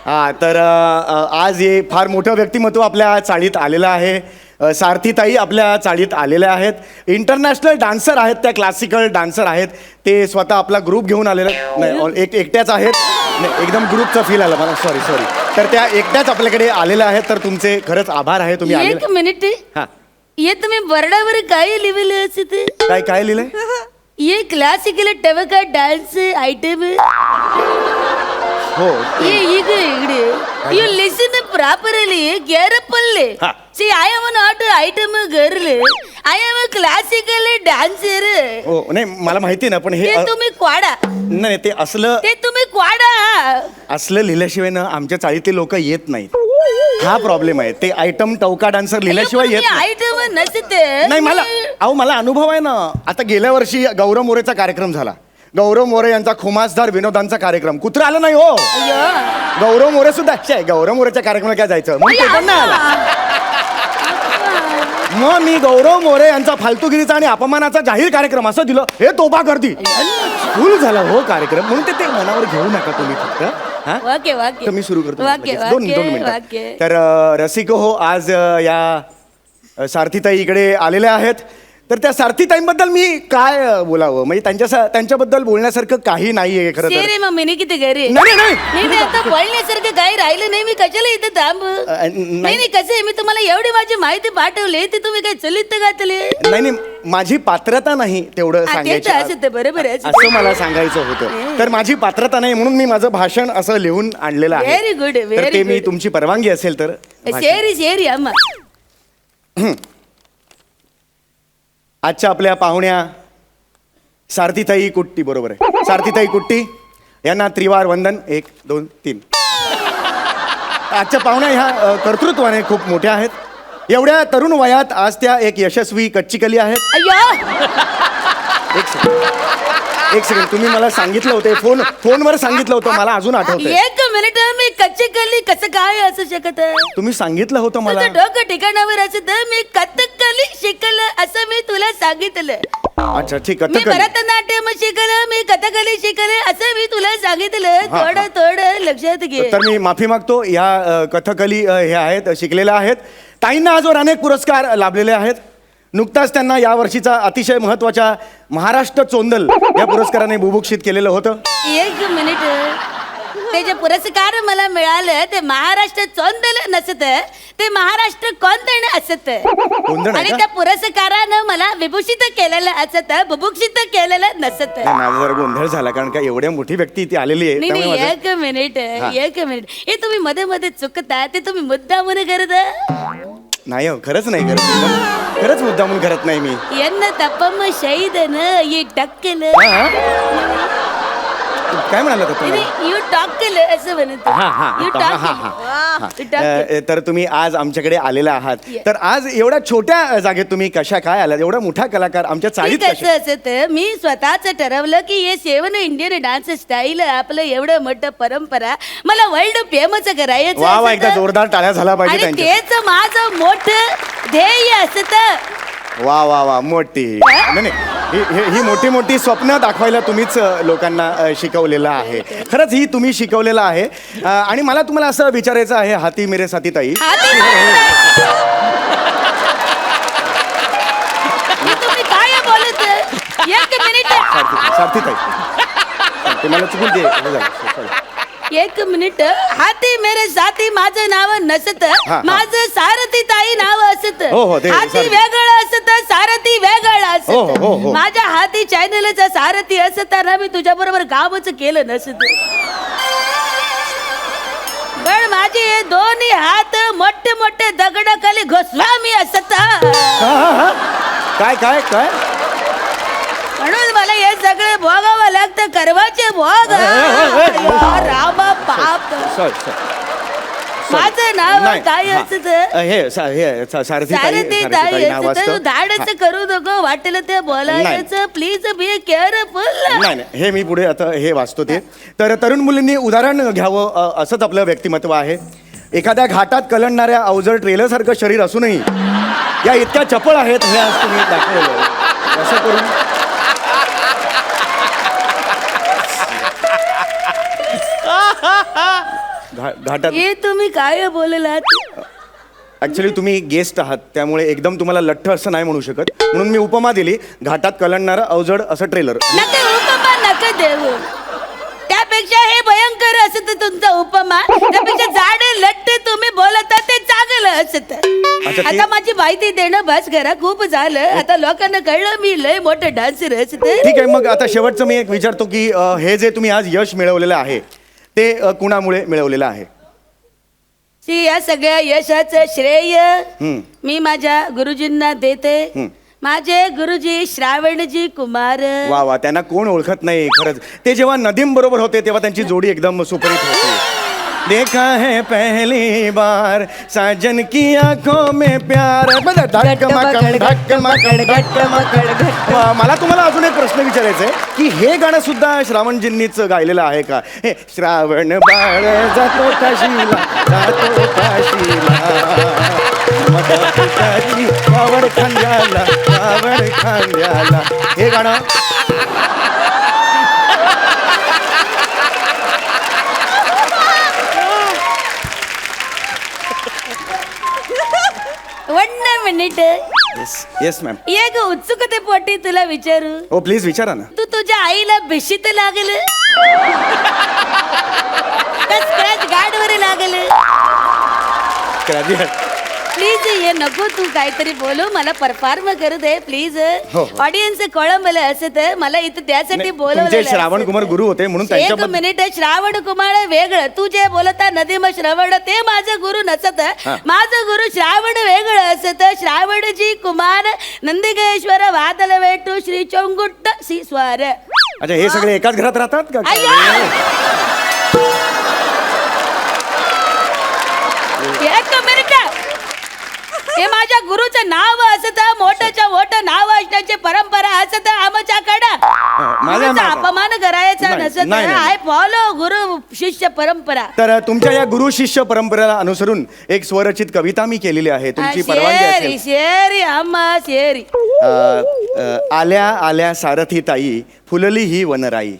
हा तर आज हे फार मोठं व्यक्तिमत्व आपल्या चाळीत आलेलं आहे. सारथीताई आपल्या चाळीत आलेल्या आहेत. इंटरनॅशनल डान्सर आहेत, त्या क्लासिकल डान्सर आहेत. ते स्वतः आपला ग्रुप घेऊन आलेले नाही, एकट्याच आहेत. नाही, एकदम ग्रुपचा फील आला मला. Sorry sorry. तर त्या एकट्याच आपल्याकडे आलेल्या आहेत. तर तुमचे खरंच आभार आहे तुम्ही आले. एक मिनिट हा ये तुम्ही बरडावर काय लिहिलेलं असते काय काय लिहिलंय? ये क्लासिकल टवका डान्स आयटम हो ये इकडे यू लिसन प्रॉपरली केअरफुल्ली हा. See I am not item girl I am a classical dancer. हो नाही मला माहिती ना पण हे ते तुम्ही क्वाडा नाही ते असलं ते तुम्ही क्वाडा असलं लिहिल्याशिवाय ना आमच्या चाळीतले लोक येत नाहीत. हा प्रॉब्लेम आहे. ते आयटम टवका डान्सर लिहिल्याशिवाय येत नाही. आयटम नसते नाही मला अनुभव आहे ना. आता गेल्या वर्षी गौरव मोरेचा कार्यक्रम झाला. गौरव मोरे यांचा खुमासदार विनोदांचा कार्यक्रम. कुत्रा आलं नाही हो. गौरव मोरे सुद्धा गौरव मोरेच्या कार्यक्रमाला काय जायचं मग ते पण नाही आला. मग मी गौरव मोरे यांचा फालतूगिरीचा आणि अपमानाचा जाहीर कार्यक्रम असं दिलं. हे तोबा गर्दी फुल झाला हो कार्यक्रम. म्हणून ते मनावर घेऊ नका तुम्ही फक्त. हा वाक्य वाक्य तर मी सुरू करतो वाक्य लगेच. दोन मिनिटं. वाक्य तर रसिको हो आज या सारथीताई इकडे आलेल्या आहेत. तर त्या सारथीताईंबद्दल मी काय बोलावं म्हणजे त्यांच्याबद्दल बोलण्यासारखं काही नाहीये खरं तर. शेरे मम्मीने किती घरी नाही नाही नाही आता बोलण्यासारखं काही राहिलं नाही. मी कशाला इथे थांब नाही नाही कसं आहे मी तुम्हाला एवढी माझी माहिती पाठवली ते तुम्ही काय चलित घातले. नाही माझी पात्रता नाही तेवढं सांगायचं असं बरोबर आहे असं मला सांगायचं होतं. तर माझी पात्रता नाही म्हणून मी माझं भाषण असं लिहून आणलेलं आहे. व्हेरी गुड तर ते व्हेरी मी तुमची परवानगी असेल तर शेरी शेरी अम्मा. आजच्या आपल्या पाहुण्या सारथीताई कुट्टी बरोबर आहे. सारथीताई कुट्टी यांना त्रिवार वंदन. 1 2 3. आजच्या पाहुण्या ह्या कर्तृत्वाने खूप मोठ्या आहेत. एवढ्या तरुण वयात आज त्या एक यशस्वी कच्चीकली आहेत. एक सेकंड तुम्ही मला सांगितलं होतं फोनवर सांगितलं होतं मला अजून आठवतंय. एक मिनिट मी कच्ची कली कसं काय असू शकत. तुम्ही सांगितलं होतं मला. तुझं डोकं ठिकाणावर असत मी कथकली शिकलं असं मी तुला सांगितलं. अच्छा ठीक मी कथकली. भरतनाट्यम शिकलं मी कथकली शिकलं असं मी तुला सांगितलं. थोडं लक्षात घे. तर मी माफी मागतो. या कथकली हे आहेत शिकलेल्या आहेत. ताईंना आजवर अनेक पुरस्कार लाभलेले आहेत. नुकताच त्यांना या वर्षीचा अतिशय महत्वाच्या महाराष्ट्र चोंदल या पुरस्काराने बुभुक्षित केलेलं होतं. एक मिनिट त्याचे पुरस्कार मला मिळालं ते महाराष्ट्र चोंदल नसत ते महाराष्ट्र कोंदण असत. कोंदण आहे आणि का? त्या पुरस्कारानं मला विभूषित केलेलं असत बुभुक्षित केलेलं नसत. नाही, माझा जरा गोंधळ झाला कारण का एवढ्या मोठी व्यक्ती इथे आलेली आहे. नाही त्यामुळे नाही माझं- एक मिनिट हे तुम्ही मध्ये मध्ये चुकता ते तुम्ही मुद्दामून करता. नाही हो खरंच नाही करत. खरंच मुद्दामून करत नाही मी. என்ன தப்பம் செய்தன ये टक्कल काय म्हणाला होता तुम्ही? यू टक्कल असं म्हणत यू तर तुम्ही आज आमच्याकडे आलेला आहात. तर आज एवढ्या छोट्या जागेत तुम्ही कशा काय आलात? एवढा मोठा कलाकार आमच्या चाळीत कसं कशा? असत मी स्वतःच ठरवलं की हे 7 इंडियन डान्स स्टाईल आपलं एवढं मोठं परंपरा मला वर्ल्ड फेमस करायचं वा वा असतं. एकदा जोरदार टाळ्या झाला पाहिजे आणि त्यांच्या. तेच माझं मोठं ध्येय असत. वा वा वा मोठी नाही नाही. ही मोठी मोठी स्वप्न दाखवायला तुम्हीच लोकांना शिकवलेलं आहे. खरंच ही तुम्ही शिकवलेलं आहे. आणि मला तुम्हाला असं विचारायचं आहे हाती मेरे साथी ताई. तुम्ही काय बोलत एक मिनिट सारथी ताई ते मला चुकून दे हे झालं. Sorry. एक मिनिट हाती मेरे साथी माझं नाव नसत हा. माझं सारथी ताई नाव असत. हो, हो, ते हाती सारथी. वेगळं असत सारथी वेगळं हो, हो, हो, असत. हो. माझ्या हाती चॅनलचा सारथी असताना मी तुझ्या बरोबर कामच केलं नसत. पण माझे हे दोन्ही हात मोठे मोठे दगडाखाली घोसला मी असत. हा. काय काय काय म्हणून मला हे सगळे भोगावं लागतं करवाचे भोग. रामा बाप सॉरी माझं नाव काय असत हे सारथी सारथी ताई असत. धाडच करू नको वाटेल ते बोलायचं प्लीज बी केअरफुल. नाही हे मी पुढे आता हे वाचतो ते. तर तरुण मुलींनी उदाहरण घ्यावं असंच आपलं व्यक्तिमत्व आहे. एखाद्या घाटात कलंडणाऱ्या अवजड ट्रेलरसारखं शरीर असूनही या इतक्या चपळ आहेत हे आज तुम्ही दाखवलं. असं करून घाटात हे तुम्ही काय बोललात? ऍक्च्युली तुम्ही गेस्ट आहात त्यामुळे एकदम तुम्हाला लठ्ठ असं नाही म्हणू शकत म्हणून मी उपमा दिली घाटात कलंडणारं अवजड असं ट्रेलर. नका उपमा नका देऊ. त्यापेक्षा हे भयंकर असत तुमचा उपमा. त्यापेक्षा जाडे लट्टे तुम्ही बोलता ते चांगलं असत. अच्छा, आता माझी माहिती देणं बस करा, खूप झालं. आता लोकांना कळलं मी लय मोठं डान्सर असत. ठीक आहे मग आता शेवटचं मी एक विचारतो की हे जे तुम्ही आज यश मिळवलेलं आहे ते कुणामुळे मिळवलेलं आहे? या सगळ्या यशाचं श्रेय मी माझ्या गुरुजींना देते. माझे गुरुजी श्रावणजी कुमार. वा वा, त्यांना कोण ओळखत नाही खरंच. ते जेव्हा नदीम बरोबर होते तेव्हा त्यांची जोडी एकदम सुपरहिट होती. देखा है पहली बार साजन की आंखों में प्यार. मला तुम्हाला अजून एक प्रश्न विचारायचा आहे की हे गाणं सुद्धा श्रावणजींनीच गायलेलं आहे का? हे श्रावण बाळ जातो काशीला जातो काशीला कावड खांद्याला कावड खांद्याला, हे गाणं वन मिनिट. Yes ma'am. एक उत्सुकते पोटी तुला विचारू. हो प्लीज विचारा ना. तू तुझ्या आईला भिशीत लागल स्क्रॅच गार्ड वर लागल? प्लीज ये नको तू काहीतरी बोलू, मला परफॉर्म करू दे प्लीज. हो. ऑडियन्स कोळंबलं असत, मला इथं त्यासाठी तुमचे बोलवलं. श्रावण कुमार गुरु होते म्हणून एक त्यांच्याबद्दल. मिनिट. श्रावण कुमार वेगळं, तू जे बोलता नदीम श्रवण ते माझं गुरु नसत. माझं गुरु श्रावण वेगळं असत. श्रावणजी कुमार नंदिकेश्वर वादल वेटू श्री चोंगुट्ट श्री स्वार. अच्छा, हे सगळे एकाच घरात राहतात का? एक मिनिट. हे माझ्या गुरुचं नाव असत, मोठच्या मोठं नाव असण्याची परंपरा असत आमच्याकडं. गुरुचा अपमान करायचा नाही, नसत. नाही, नाही. आय फॉलो गुरु शिष्य परंपरा. तर तुमच्या या गुरु शिष्य परंपरेला अनुसरून एक स्वरचित कविता मी केलेली आहे, तुमची परवानगी शेरी असेल? शेरी आम्हा शेरी. आल्या आल्या सारथी ताई फुलली ही वनराई.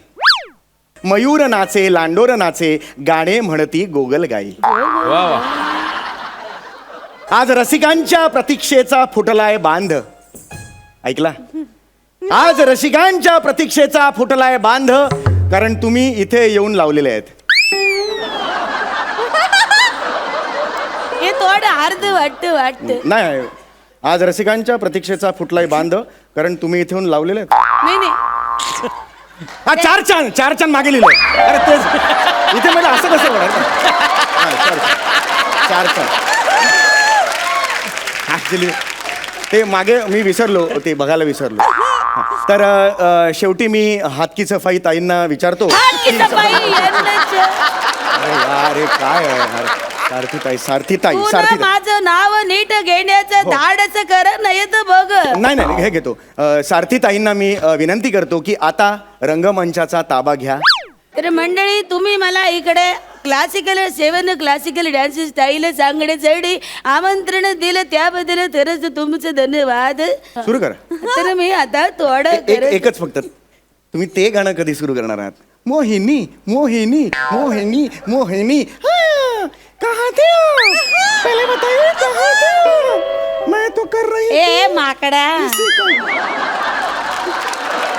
मयूर नाचे लांडोर नाचे गाणे म्हणती गोगल गाई. वा वा. आज रसिकांच्या प्रतीक्षेचा फुटलाय बांध. ऐकला? आज रसिकांच्या प्रतीक्षेचा फुटलाय बांध, कारण तुम्ही इथे येऊन लावलेले आहेत. हे थोडं अर्ध वाटत. नाही, आज रसिकांच्या प्रतीक्षेचा फुटलाय बांध, कारण तुम्ही इथे येऊन लावलेले आहेत. नाही नाही. हा, चार चान मागे लिहिलंय. अरे तेच इथे म्हणजे असं कसं होणार? चार चान ऍक्च्युली ते मागे मी विसरलो, ते बघायला विसरलो. तर शेवटी मी हातकी सफाई ताईंना विचारतो. हातकी सफाई यांनाच. अरे यार, हे काय आहे यार? सारथी ताई पुन्हा माझं नाव नीट घेण्याचं धाडस कर, नाही तर बघ. नाही हे घेतो. सारथी ताईंना मी विनंती करतो की आता रंगमंचाचा ताबा घ्या. तर मंडळी, तुम्ही मला इकडे क्लासिकल डान्स स्टाईल सांगण्यासाठी आमंत्रण दिलं त्याबद्दल खरंच तुमचं धन्यवाद. सुरू करा. तर मी आता थोडं एकच फक्त, तुम्ही ते गाणं कधी सुरू करणार आहात? मोहिनी मोहिनी मोहिनी मोहिनी कहाँ थे आप? पहले बताइए कहाँ थे आप? मैं तो कर रही ए माकडा,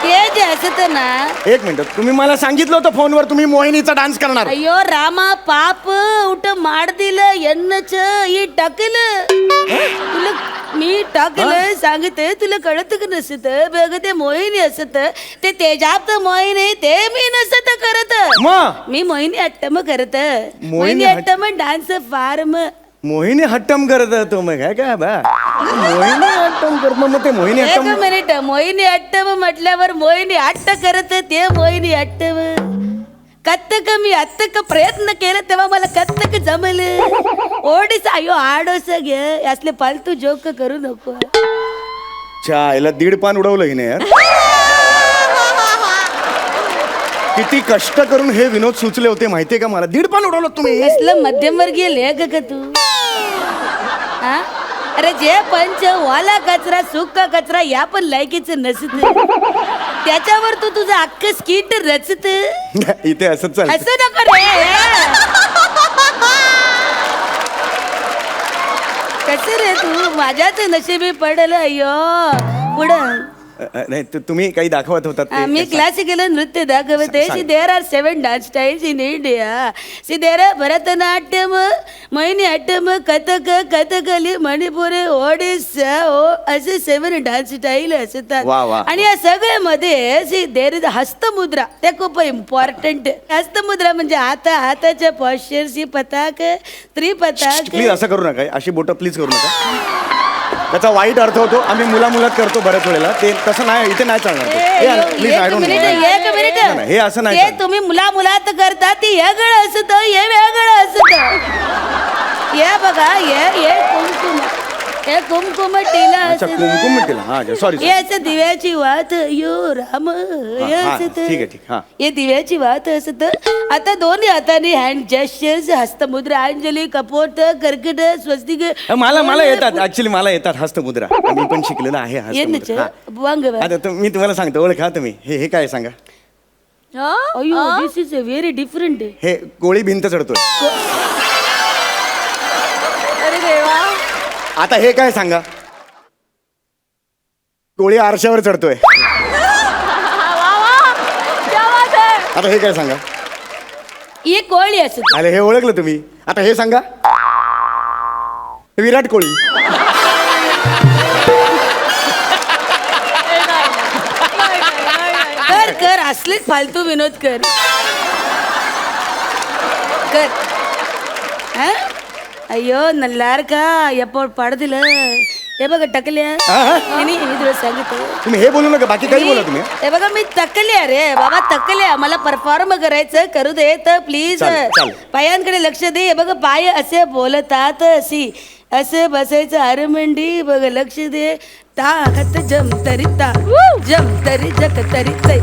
ते जे असत ना. एक मिनिट, तुम्ही मला सांगितलं होतं फोनवर तुम्ही मोहिनीचा डान्स करणार. अय्यो रामा पाप उठ माड दिलं एन्नच ही टाकलं तुला. मी टाकलं सांगते, तुला कळत का नसत? बघ ते मोहिनी असत ते तेजाप्त मोहिनी, ते मी नसत करत. मी मोहिनी अट्टम करत. मोहिनी अट्टम डान्स फार्म. मोहिनी हट्टम करत तो मग काय बा? मोहिनी हट्टम करत मग ते मोहिनी एक हट्टम. मिनिट. मोहिनी अट्टम म्हटल्यावर मोहिनी अट्ट करत, ते मोहिनी अट्टम. कत्तक मी अत्तक प्रयत्न केला तेव्हा मला कत्तक जमलं. ओडीस अयो आडोस घे, असले फालतू जोक करू नको. याला 1.5 पान उडवलं हिने यार. किती कष्ट करून हे विनोद सुचले होते माहितीये का मला? 1.5 पान उडवलं तुम्ही. कसलं मध्यमवर्गीय लेख का तू? हा? अरे जे पंच वाला कचरा सुका कचरा या पण लायकीचं नसत त्याच्यावर तू तुझं अख्खं स्किट रचत इथे असंच चालतं असं नको रे कसं रे तू माझ्याच नशिबी पडलं अय्यो पुढं नाही तुम्ही काही दाखवत होतात ते. मी क्लासिकल नृत्य दाखवते see there are 7 dance styles in India see there are Bharatanatyam Mohiniyattam Kathak Kathakali Manipuri Odissi असे 7 डान्स स्टाईल असतात वा, वा. आणि या सगळ्यामध्ये सी देर इज हस्तमुद्रा ते खूप इम्पॉर्टंट हस्तमुद्रा म्हणजे हाताच्या पॉश्चरची पताक त्रिपताक प्लीज असं करू नका अशी बोटं प्लीज करू नका त्याचा वाईट अर्थ होतो आम्ही मुलात करतो बऱ्याच वेळेला ते तसं नाही इथे नाही चालणार ते. प्लीज आय एक डोंट मिनिट हे असं नाही ते चालणार. तुम्ही मुलात करता ते वेगळं असत हे वेगळं असत हे बघा हे कुमकुम टिला अच्छा कुमकुम मिळतील हा सॉरी हे असं दिव्याची वात यो राम हे हा, असत ठीक आहे, ठीक, हा. हे दिव्याची वात असत आता दोन्ही हाताने हँड जेस्चर्स हस्तमुद्रा अंजली कपोट कर्कट स्वस्तिक मला येतात ऍक्च्युली मला येतात हस्तमुद्रा मी पण शिकलेलं आहे हस्तमुद्रा हा. वांग आता मी तुम्हाला सांगतो ओळखा तुम्ही हे काय सांगा अयो दिस इज अ व्हेरी डिफरंट हे गोळी भिंत चढतोय अरे देवा. आता हे काय सांगा गोळी आरशावर चढतोय क्या बात है. आता हे काय सांगा ही कोळी असत अरे हे ओळखलं तुम्ही आता हे सांगा विराट कोहली कर असलेच फालतू विनोद कर हा? अय्यो नल्लार का एप्पो पाड दिलं हे बघा टकल्या मी तुला सांगितलं तुम्ही हे बोलू नका बाकी काही बोला तुम्ही हे बघा मी तकल्या रे बाबा तकल्या मला परफॉर्म करायचं करू दे तर प्लीज चालेल, चालेल. पायांकडे लक्ष दे हे बघा पाय असे बोलतात अशी असे बसायचं आरमंडी बघ लक्ष दे ताहत जम तरी ता जम तरी जग तरी तै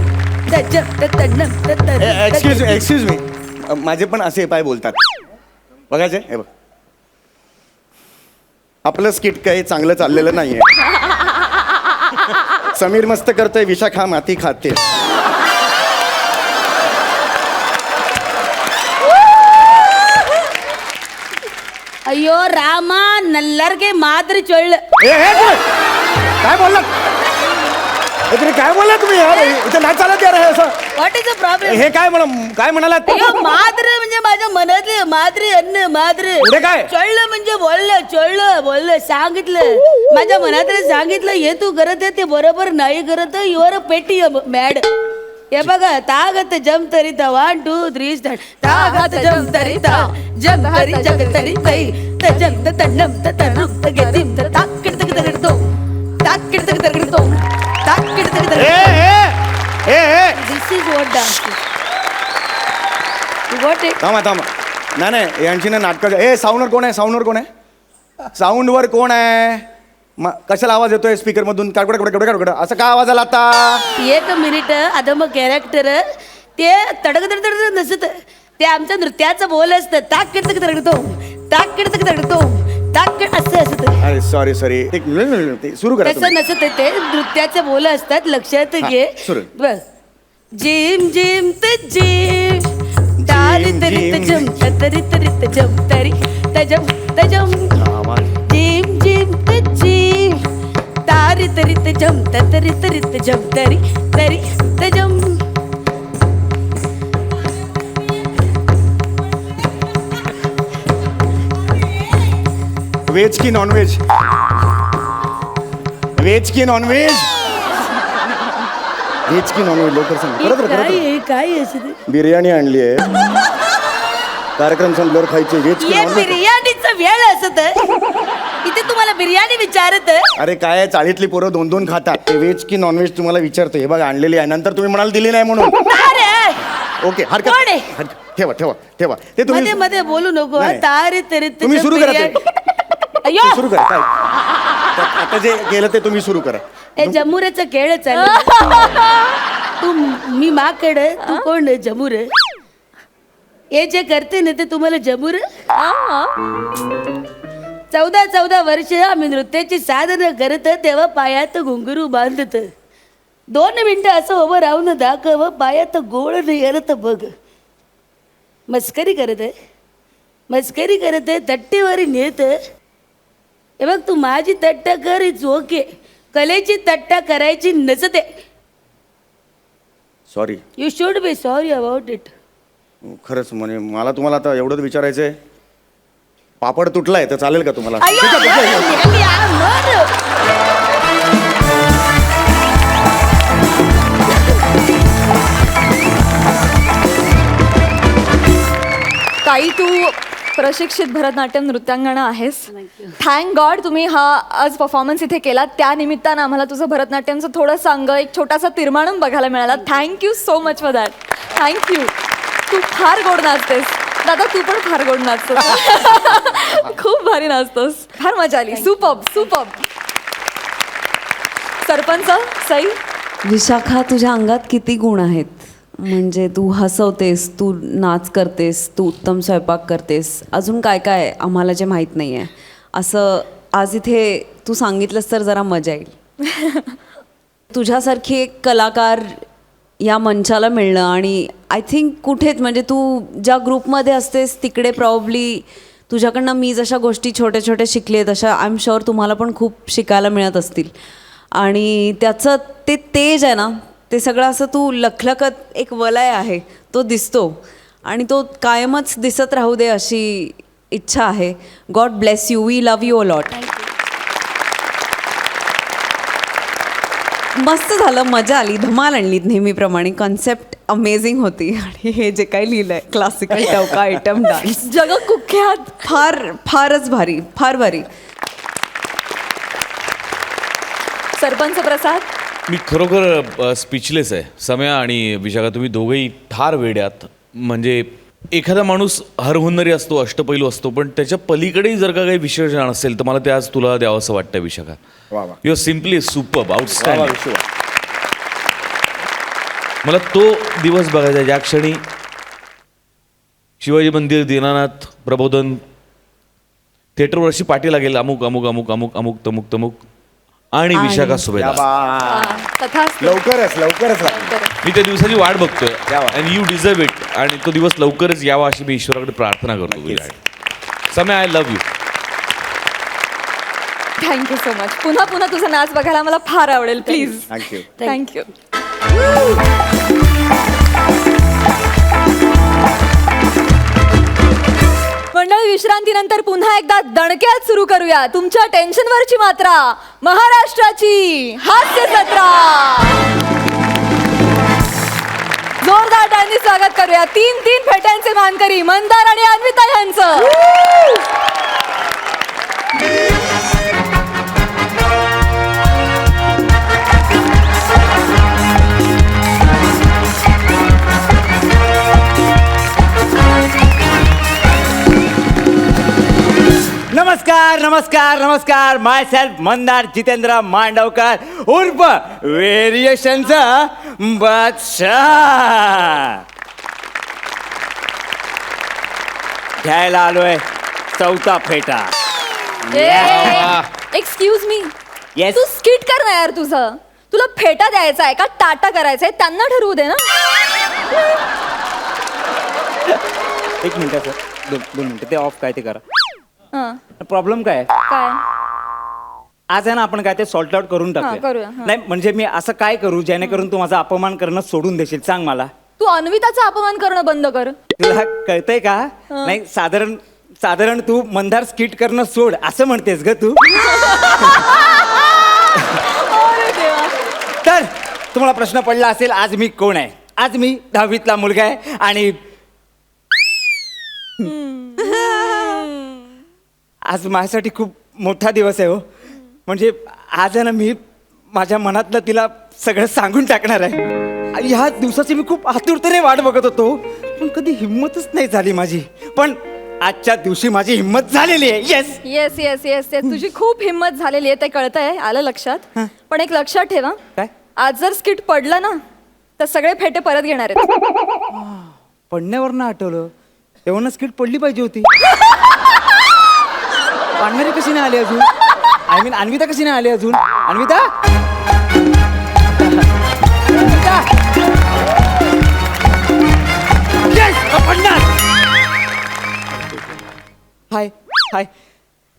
एक्सक्यूज मी माझे पण असे पाय बोलतात बघायचे हे बघ आपलं स्किट काही चांगलं चाललेलं नाहीये समीर मस्त करतोय विशाखा माती खाते अयो रामा नल्लर के मात्र चोळलं काय बोलला काय बोलला तुम्ही यार इथे नाही चालत यार हे असं व्हॉट इज द प्रॉब्लेम हे काय म्हणालात अयो मात्र म्हणजे माझ्या मनातले मात्र अन्न मात्र पुढे काय? चोळलं म्हणजे बोललं सांगितलं माझ्या मनातले सांगितलं हे तू करत आहे ते बरोबर नाही करत युअर पेटी मॅड हे बघा तागत जम तरिता 1 2 3 स्टार्ट तागत जम तरिता जम तरी जग तरी तै तजम तन्नम ततनम तगतिम ताक्किड तगतगडतो ताक्किड तगतगडतो ताक्किड तगतगडतो this is what dance what it थांबा नाही यांची ना नाटकं साऊंडवर कोण आहे साऊंडवर कोण आहे कशाला आवाज येतोय स्पीकर मधून कडकड असं काय आवाज आला आता एक मिनिट अदम कॅरेक्टर ते तडक नसत ते आमच्या नृत्याचं बोल असतं ताक किडतक तडकतो ताक असं असत अरे सॉरी सुरू करा तसं नसत ते नृत्याचं बोल असतात लक्षात घे सुरू. बघ जिम जिम त जिम तारी तरी तजम तरी तरी तजम तरी तजम तजम जिम जिम त जिम तारी तरी तजम तरी तरी तजम तरी तरी तजम व्हेज की नॉनव्हेज व्हेज की नॉनव्हेज लवकर सांग परत काय असते बिर्याणी आणली आहे कार्यक्रम संपल्यावर खायचे व्हेज की ये नॉनव्हेज बिर्याणीचं वेळ असत इथे तुम्हाला बिर्याणी विचारत अरे काय आहे, चाळीतली पोरं 2-2 खातात ते व्हेज की नॉनव्हेज तुम्हाला विचारतो हे बघा आणलेली आहे नंतर तुम्ही म्हणाल दिली नाही म्हणून ओके कोण आहे? ठेवा ते तुम्ही मध्ये मध्ये बोलू नको नाही. तारे तरी तुम्ही सुरू करा ते. अय्यो सुरू करा काय आता जे केलं ते तुम्ही सुरू करा हे जमुरेचं खेळ चालू तू मी माकड तू कोण जमुर हे जे करते ना ते तुम्हाला जमुर 14 वर्ष आम्ही नृत्याची साधनं करत तेव्हा पायात घुंगरू बांधत 2 मिनिटं असं उभं राहून दाखव पायात गोळ नाही आलं तर बघ. मस्करी करत आहे तट्टेवारी नेत. हे बघ तू माझी तट्टा कर इट्स ओके, कलेची तट्टा करायची नसते. Sorry. You should be sorry about it. खरंच म्हणजे मला तुम्हाला आता एवढंच विचारायचंय, पापड तुटलाय तर चालेल का तुम्हाला? ताई, तू प्रशिक्षित भरतनाट्यम नृत्यांगना आहेस. थँक गॉड तुम्ही हा आज परफॉर्मन्स इथे केला. त्या निमित्तानं आम्हाला तुझं भरतनाट्यमचं थोडं अंग, एक छोटासा तिरमाणून बघायला मिळाला. Thank you so much for that. Thank you. तू फार गोड नाचतेस दादा, तू पण फार गोड नाचतोस. खूप भारी नाचतोस, फार मजा आली. Superb superb. सरपंच सई, विशाखा, तुझ्या अंगात किती गुण आहेत. म्हणजे तू हसवतेस, तू नाच करतेस, तू उत्तम स्वयंपाक करतेस, अजून काय काय आम्हाला जे माहीत नाही आहे. असं आज इथे तू सांगितलंस तर जरा मजा येईल. तुझ्यासारखी एक कलाकार या मंचाला मिळणं, आणि आय थिंक कुठेच म्हणजे तू ज्या ग्रुपमध्ये असतेस तिकडे प्रॉब्ली तुझ्याकडनं मी जशा गोष्टी छोट्या छोट्या शिकले तशा आय एम शुअर तुम्हाला पण खूप शिकायला मिळत असतील. आणि त्याचं ते तेज आहे ना, ते सगळं असं तू लखलखत एक वलय आहे तो दिसतो, आणि तो कायमच दिसत राहू दे अशी इच्छा आहे. God bless you. We love you a lot. मस्त झालं, मजा आली, धमाल आणली नेहमीप्रमाणे. कॉन्सेप्ट अमेझिंग होती, आणि हे जे काही लिहिलं आहे क्लासिकल टवका आयटम डान्स जगकुख्यात, फारच भारी, फार भारी. सरपंच प्रसाद, मी खरोखर स्पीचलेस आहे. सम्या आणि विशाखा, तुम्ही दोघेही फार वेड्यात. म्हणजे एखादा माणूस हरहुन्नरी असतो, अष्टपैलू असतो, पण त्याच्या पलीकडेही जर का काही विशेषण असेल तर मला ते आज तुला द्यावं असं वाटतं विशाखा. वा वा. You are simply superb, outstanding. वा. मला तो दिवस बघायचा ज्या क्षणी शिवाजी मंदिर, दीनानाथ, प्रबोधन थिएटरवर अशी पाठी लागेल, अमुक अमुक अमुक अमुक अमुक तमुक तमुक आणि विशाखा या सुभेदार. तथास्तु. लवकरच लागेल. मी त्या दिवसाची वाट बघतोय, अँड यू डिझर्व इट. आणि तो दिवस लवकरच यावा अशी मी ईश्वराकडे प्रार्थना करतो तुझ्याकडे. समय, I love you. Thank you so much. पुन्हा पुन्हा तुझा नाच बघायला मला फार आवडेल. प्लीज. थँक्यू. थँक्यू. मंडळी, विश्रांतीनंतर पुन्हा एकदा दणक्यात सुरू करूया तुमच्या टेन्शनवरची मात्रा, महाराष्ट्राची हास्य जत्रा. जोरदार टाळ्यांनी स्वागत करूया 3 फेट्यांचे मानकरी मंदार आणि अन्विता यांचं. नमस्कार नमस्कार नमस्कार. माय सेल्फ मंदार जितेंद्र मांडवकर उर्फ व्हेरिएशनचा बादशाह. घ्यायला आलोय 4था फेटा. Excuse me, Yes. तू स्किट कर ना यार. तुझं तुला फेटा द्यायचा आहे का टाटा करायचा आहे त्यांना ठरवू दे ना. एक मिनिट सर, 2 मिनिटं ते ऑफ काय ते करा. हं, प्रॉब्लेम काय आहे? काय आज आहे ना आपण काय ते सॉल्ट आउट करून करूया, टाकूया. हां. नाही म्हणजे मी असं काय करू जेणेकरून तू माझा अपमान करणं सोडून देशील, सांग मला. तू अन्विताचा अपमान करणं बंद कर. तुला कळतंय का? नाही साधारण तू मंदार स्किट करणं सोड असं म्हणतेस ग तू. अरे देवा. तर तुम्हाला प्रश्न पडला असेल आज मी कोण आहे. आज मी 10वीतला मुलगा आहे आणि आज माझ्यासाठी खूप मोठा दिवस आहे हो. म्हणजे आज आहे ना मी माझ्या मनातलं तिला सगळं सांगून टाकणार आहे. आणि ह्या दिवसाची मी खूप आतुरतेने वाट बघत होतो, पण कधी हिंमतच नाही झाली माझी. पण आजच्या दिवशी माझी हिंमत झालेली आहे. Yes. Yes yes yes yes, तुझी खूप हिंमत झालेली आहे ते कळतंय, आलं लक्षात. पण एक लक्षात ठेवा, काय? आज जर स्किट पडलं ना तर सगळे फेटे परत घेणार आहेत. पडण्यावरनं आठवलं, तेव्हा स्किट पडली पाहिजे होती. पांढरी कशी नाही आली अजून? आय मीन अन्विता कशी नाही आली अजून? अन्विता? अन्विता? Yes, पडणार. हाय हाय.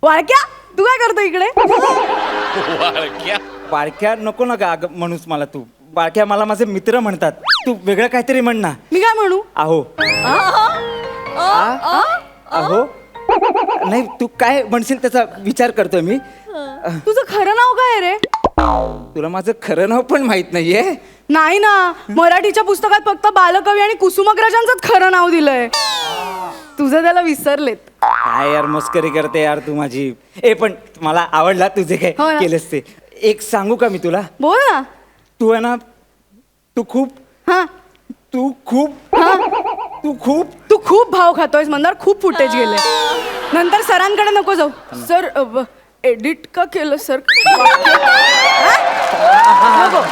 वाळक्या तू काय करतो इकडे? बाळक्या नको ना गा म्हणूस मला तू. बाळक्या मला माझे मित्र म्हणतात. तू वेगळं काहीतरी म्हण ना. मी काय म्हणू? अहो. अहो नाही तू काय म्हणशील त्याचा विचार करतोय मी. तुझं खरं नाव काय रे? तुला माझं खरं नाव पण माहित नाहीये. नाही ना, मराठीच्या पुस्तकात फक्त बालकवी आणि कुसुमाग्रजांचंच खरं नाव दिलंय. तुझं त्याला विसरलेत. काय यार मस्करी करते यार तू माझी. पण मला आवडला तुझे काय हो ना. केलंस ते. एक सांगू का मी तुला? बोल ना. तू आहे ना तू खूप हा तू खूप तू खूप तू खूप भाव खातोयस मंदार. खूप फुटेज गेले. नंतर सरांकडे नको जाऊ. सर एडिट का केलं सर? नको.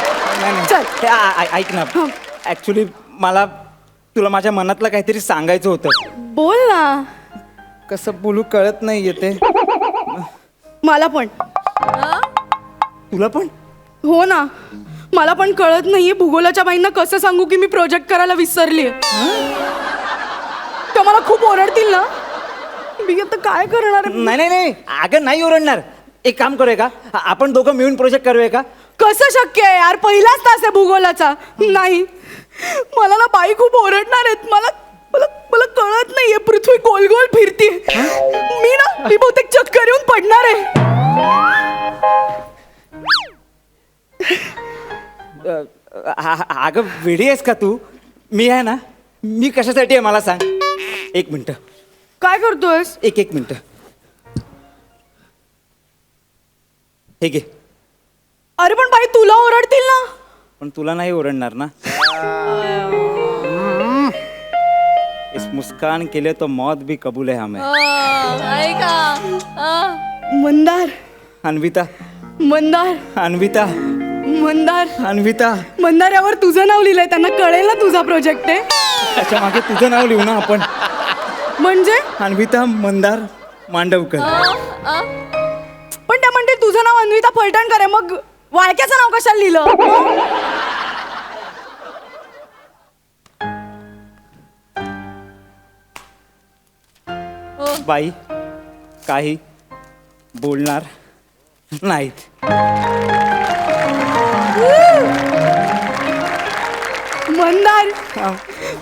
चल. ते ऐक ना ऍक्च्युली मला तुला माझ्या मनातलं काहीतरी सांगायचं होतं. बोल ना. कसं बोलू कळत नाही येते. मला पण. तुला पण? हो ना, मला पण कळत नाहीये भूगोलाच्या बाईंना कसं सांगू की मी प्रोजेक्ट करायला विसरलीये. तर मला खूप ओरडतील ना. मी आता काय करणार? नाही नाही नाही अगं नाही ओरडणार. एक काम करूया का आपण दोघं मिळून प्रोजेक्ट करूया का? कसं शक्य आहे यार? पहिलाच तास आहे भूगोलाचा. नाही मला ना बाई खूप ओरडणार आहेत. मला मला मला कळत नाहीये. पृथ्वी गोल गोल फिरते. मी बहुतेक चक्कर येऊन पडणार आहे. अगं वेडी आहेस का तू? मी आहे ना मी कशासाठी आहे मला सांग. एक मिनिट. काय करतोयस? एक मिनिट. हे घे. अरे पण बाई तुला ओरडतील ना. पण तुला नाही ओरडणार ना. इस मुस्कान के लिए तो मौत भी कबूल है हमें. मंदार अन्विता मंदार अन्विता मंदार अन्विता. मंदार यावर तुझं नाव लिहिलंय. त्यांना कळेल ना तुझा प्रोजेक्ट आहे. त्याच्या मागे तुझं नाव लिहू ना आपण. म्हणजे अन्विता मंदार मांडवकर. पण त्या म्हणतील तुझं नाव अन्विता फलटणकर आहे. मग वाळक्याचं नाव कशाला लिहिलं? बाई काही बोलणार नाहीत. मंदार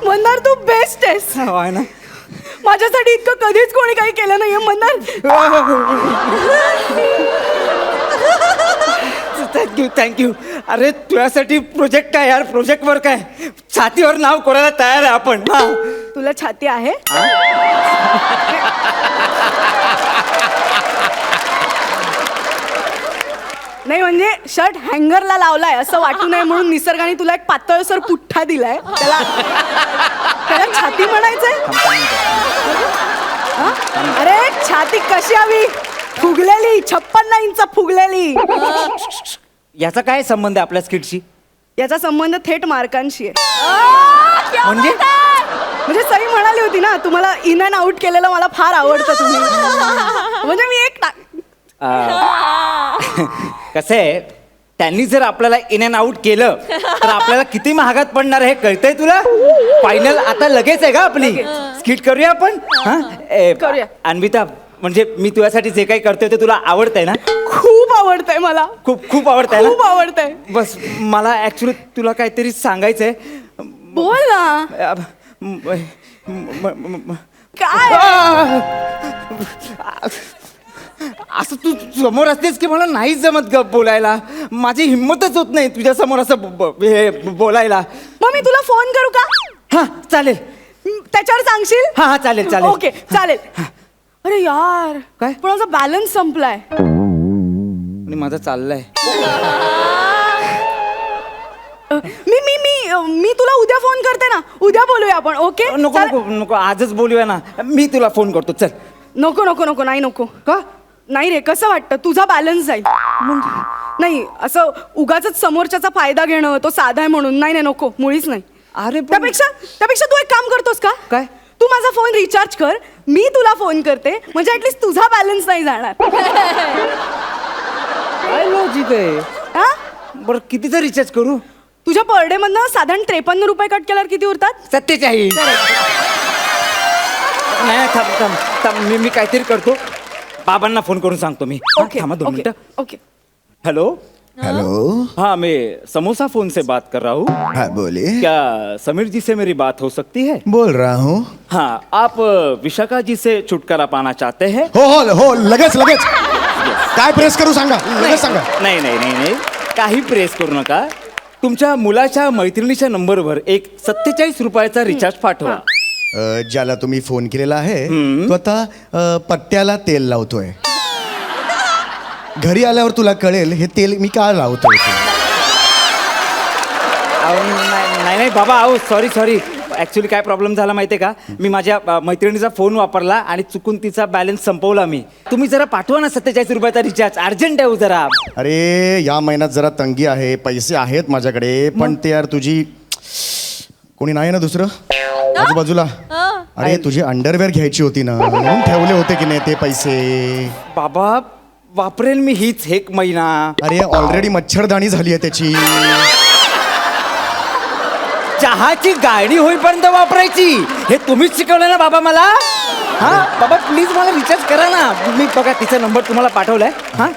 मंदार तू बेस्ट आहेस. आहे ना. माझ्यासाठी इतकं कधीच कोणी काही केलं नाहीये मंदार. Thank you thank you. अरे तुझ्यासाठी प्रोजेक्ट काय यार. प्रोजेक्ट वर काय छातीवर नाव कोरायला तयार आहे आपण. तुला छाती आहे? नाही म्हणजे शर्ट हँगरला लावलाय असं वाटू नये म्हणून निसर्गाने तुला एक पातळसर पुठ्ठा दिलाय. त्याला त्याला छाती म्हणायचंय? हा? अरे छाती कशी हवी? फुगलेली 56 इंच फुगलेली. याचा काय संबंध आहे आपल्या स्किटशी? याचा संबंध थेट मार्कांशी आहे. म्हणजे सई म्हणाली होती ना तुम्हाला इन अँड आउट केलेलं मला फार आवडतं तुम्ही. म्हणजे मी एक कसं आहे त्यांनी जर आपल्याला इन अँड आउट केलं तर आपल्याला किती महागात पडणार हे कळतंय तुला? फायनल आता लगेच आहे का आपली? स्किट करूया आपण. करूया. अन्विता म्हणजे मी तुझ्यासाठी जे काही करतोय ते तुला आवडतंय ना? खूप आवडतंय मला. खूप खूप आवडतंय ना? खूप आवडतंय. बस मला ऍक्च्युली तुला काहीतरी सांगायचंय. बोल ना. काय? असं तू समोर असतेस की मला नाहीच जमत ग बोलायला. माझी हिंमतच होत नाही तुझ्या समोर असं हे बोलायला. मग मी तुला फोन करू का? हा चालेल. त्याच्यावर सांगशील? हा चालेल चालेल. ओके चालेल. अरे यार काय? पण माझा बॅलन्स संपलाय. आणि माझं चाललंय. मी मी मी मी तुला उद्या फोन करते ना. उद्या बोलूया आपण. ओके? नको नको नको आजच बोलूया ना. मी तुला फोन करतो चल. नको नको नको नाही नको. का? नाही रे कसं वाटतं तुझा बॅलन्स जाईल. नाही असं उगाच समोरच्याचा फायदा घेणं तो साधा आहे म्हणून. नाही नाही नको मुळीच नाही. अरे त्यापेक्षा तू एक काम करतोस का? काय? तू माझा फोन रिचार्ज कर. मी तुला फोन करते म्हणजे ऍटलीस्ट तुझा बॅलन्स नाही जाणार. काय लॉजिक आहे? हा? बरं कितीचा रिचार्ज करू? तुझ्या पर डे मधनं साधारण 53 रुपये कट केल्यावर किती उरतात? 47. नाही थांब थांब थांब मी काहीतरी करतो. बाबांना फोन करून सांगतो मी. हा, ओके थांबा 2 ओके मिनिटं. ओके. हेलो हेलो हाँ मैं समोसा फोन से बात कर रहा हूँ. हाँ बोलिए. क्या समीर जी से मेरी बात हो सकती है? बोल रहा हूँ. हाँ आप विशाखा जी से छुटकारा पाना चाहते हैं? हो लगेच लगेच. काय प्रेस करू सांगा, लगेच सांगा. नाही नाही नाही नाही काही प्रेस करू नका. तुमच्या मुलाच्या मैत्रिणीच्या नंबरवर एक 47 रुपयाचा रिचार्ज पाठवा. ज्याला तुम्ही फोन केलेला आहे तो आता पट्ट्याला तेल लावतोय. घरी आल्यावर तुला कळेल हे तेल मी का लावतोय ते. नाही नाही बाबा अहो सॉरी ॲक्च्युली काय प्रॉब्लेम झाला माहिती आहे का? मी माझ्या मैत्रिणीचा फोन वापरला आणि चुकून तिचा बॅलन्स संपवला मी. तुम्ही जरा पाठवा ना 47 रुपयाचा रिचार्ज, अर्जंट आहे हो जरा. अरे या महिन्यात जरा तंगी आहे, पैसे आहेत माझ्याकडे पण ते यार तुझी कोणी नाही ना दुसरं आजूबाजूला. अरे तुझी अंडरवेअर घ्यायची होती ना म्हणून ठेवले होते की नाही ते पैसे. बाबा वापरेल मी हीच 1 महिना. अरे ऑलरेडी मच्छरदाणी झाली आहे त्याची. चहाची गाडी होईपर्यंत वापरायची हे तुम्हीच शिकवलं ना बाबा मला. हा बाबा प्लीज मला रिचार्ज करा ना. मी बघा तिचा नंबर तुम्हाला पाठवलाय. हा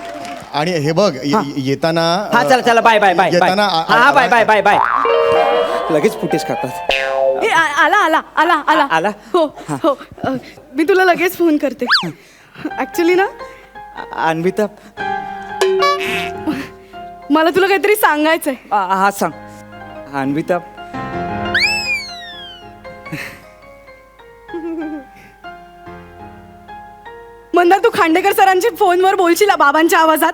आणि हे बघ येताना हा चला बाय बाय बाय येताना हा बाय बाय बाय बाय. लगेच फुटेज खातात. ए, आला आला आला आला आला? हो हो मी तुला लगेच फोन करते. ऍक्च्युली ना अन्विता मला तुला काहीतरी सांगायचंय. हा सांग अन्विता. मंदार तू खांडेकर सरांची फोनवर बोलशील बाबांच्या आवाजात.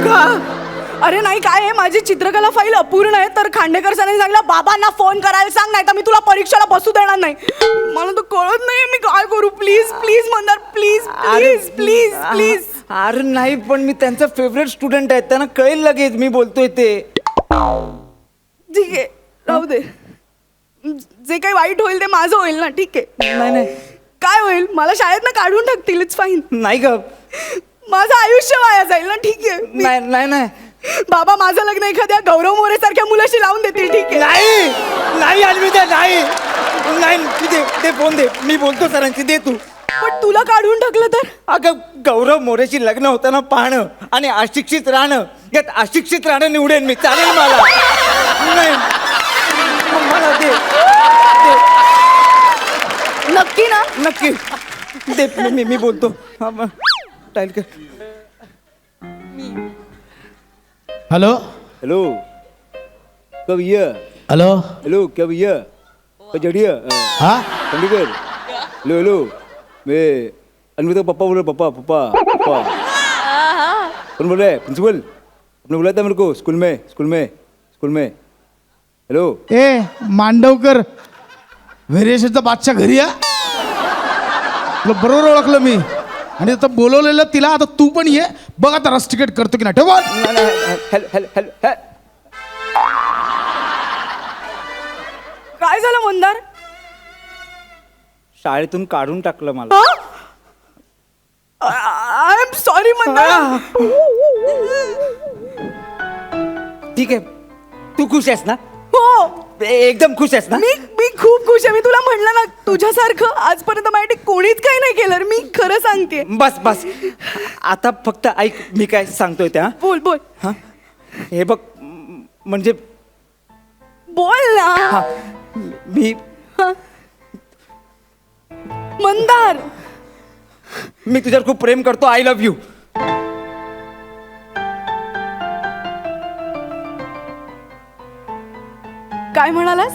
का? अरे नाही काय आहे माझी चित्रकला फाईल अपूर्ण आहे तर खांडेकर सरांनी सांगितलं बाबांना फोन करायला सांग नाही तर मी तुला परीक्षेला बसू देणार नाही. मला तर कळत नाही मी काय करू. Please please Mandar please please please please. अरे नाही पण मी त्यांचा फेवरेट स्टुडंट आहे, त्यांना कळेल लगेच मी बोलतोय ते. ठीक आहे राहू दे. जे काही वाईट होईल ते माझं होईल ना. ठीक आहे. नाही नाही काय होईल मला शाळेतनं काढून टाकतील. It's fine. नाही ग. माझं आयुष्य वाया जाईल ना. ठीक आहे नाही नाही नाही बाबा माझं लग्न एखाद्या गौरव मोरे सारख्या मुलाशी लावून देतील. ठीक आहे. नाही नाही अन्विता नाही नाही ते फोन दे मी बोलतो सरांची. दे तू. पण तुला काढून टाकलं तर? अगं गौरव मोरेशी लग्न होताना पाहणं आणि अशिक्षित राहणं यात अशिक्षित राहणं निवडेन मी. चालेल मला. नाही मला दे नक्की ना? नक्की दे. मी बोलतो. टाईल कर. हॅलो हेलो क्या भैया? हॅलो हेलो क्या भैया? जडिया हा चंडीगढ़. हेलो हेलो मैं अन्विता पप्पा बोल रहा. पप्पा कौन बोल रहा है? प्रिंसिपल आपने बुलाया था मेरे को स्कूल में. हेलो ए मांडवकर व्हेरिएशनचा बादशाह घरी या. तुला बरोबर ओळखलं मी आणि आता बोलवलेलं तिला. आता तू पण ये बघ आता रस तिकीट करतो की नाही. ठेव. हेलो काय झालं मंदार? शाळेतून काढून टाकलं मला. I am sorry Mandar. ठीक आहे तू खुश आहेस ना? हो एकदम खुश आहेस ना? मी खूप खुश आहे. मी तुला म्हणलं ना तुझ्यासारखं आजपर्यंत माझ्यासाठी कोणीच काही नाही केलं. मी खरं सांगते. बस आता फक्त ऐक मी काय सांगतोय त्या. बोल बोल हा हे बघ म्हणजे बोल ना. हा मी मंदार मी तुझ्यावर खूप प्रेम करतो. I love you. काय म्हणालास?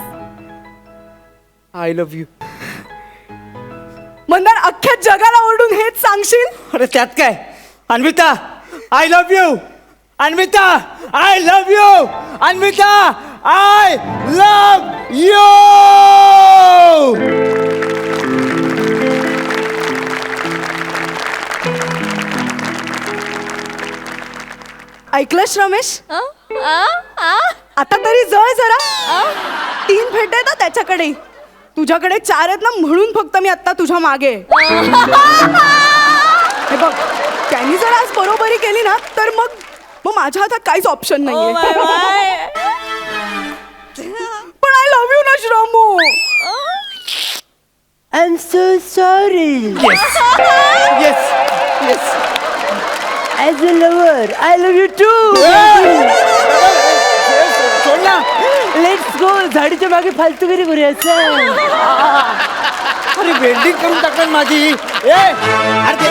I love you. मंदार अख्ख्या जगाला ओरडून हेच सांगशील? अरे त्यात काय Anvita I love you. Anvita I love you. Anvita I love you. ऐकलंस रमेश? आता तरी जळ जरा. 3 फेटे तर त्याच्याकडे. तुझ्याकडे 4 आहेत ना म्हणून फक्त मी आता तुझ्या मागे आहे. हे बघ त्यांनी जर आज बरोबरी केली ना तर मग माझ्या हातात काहीच ऑप्शन नाहीये. पण आय लव्ह यू ना Shramu. I am so sorry. As a lover I love you too. Let's go. झाडीच्या मागे फालतूगिरी करूया. अरे वेल्डिंग करून टाकणार माझी. अरे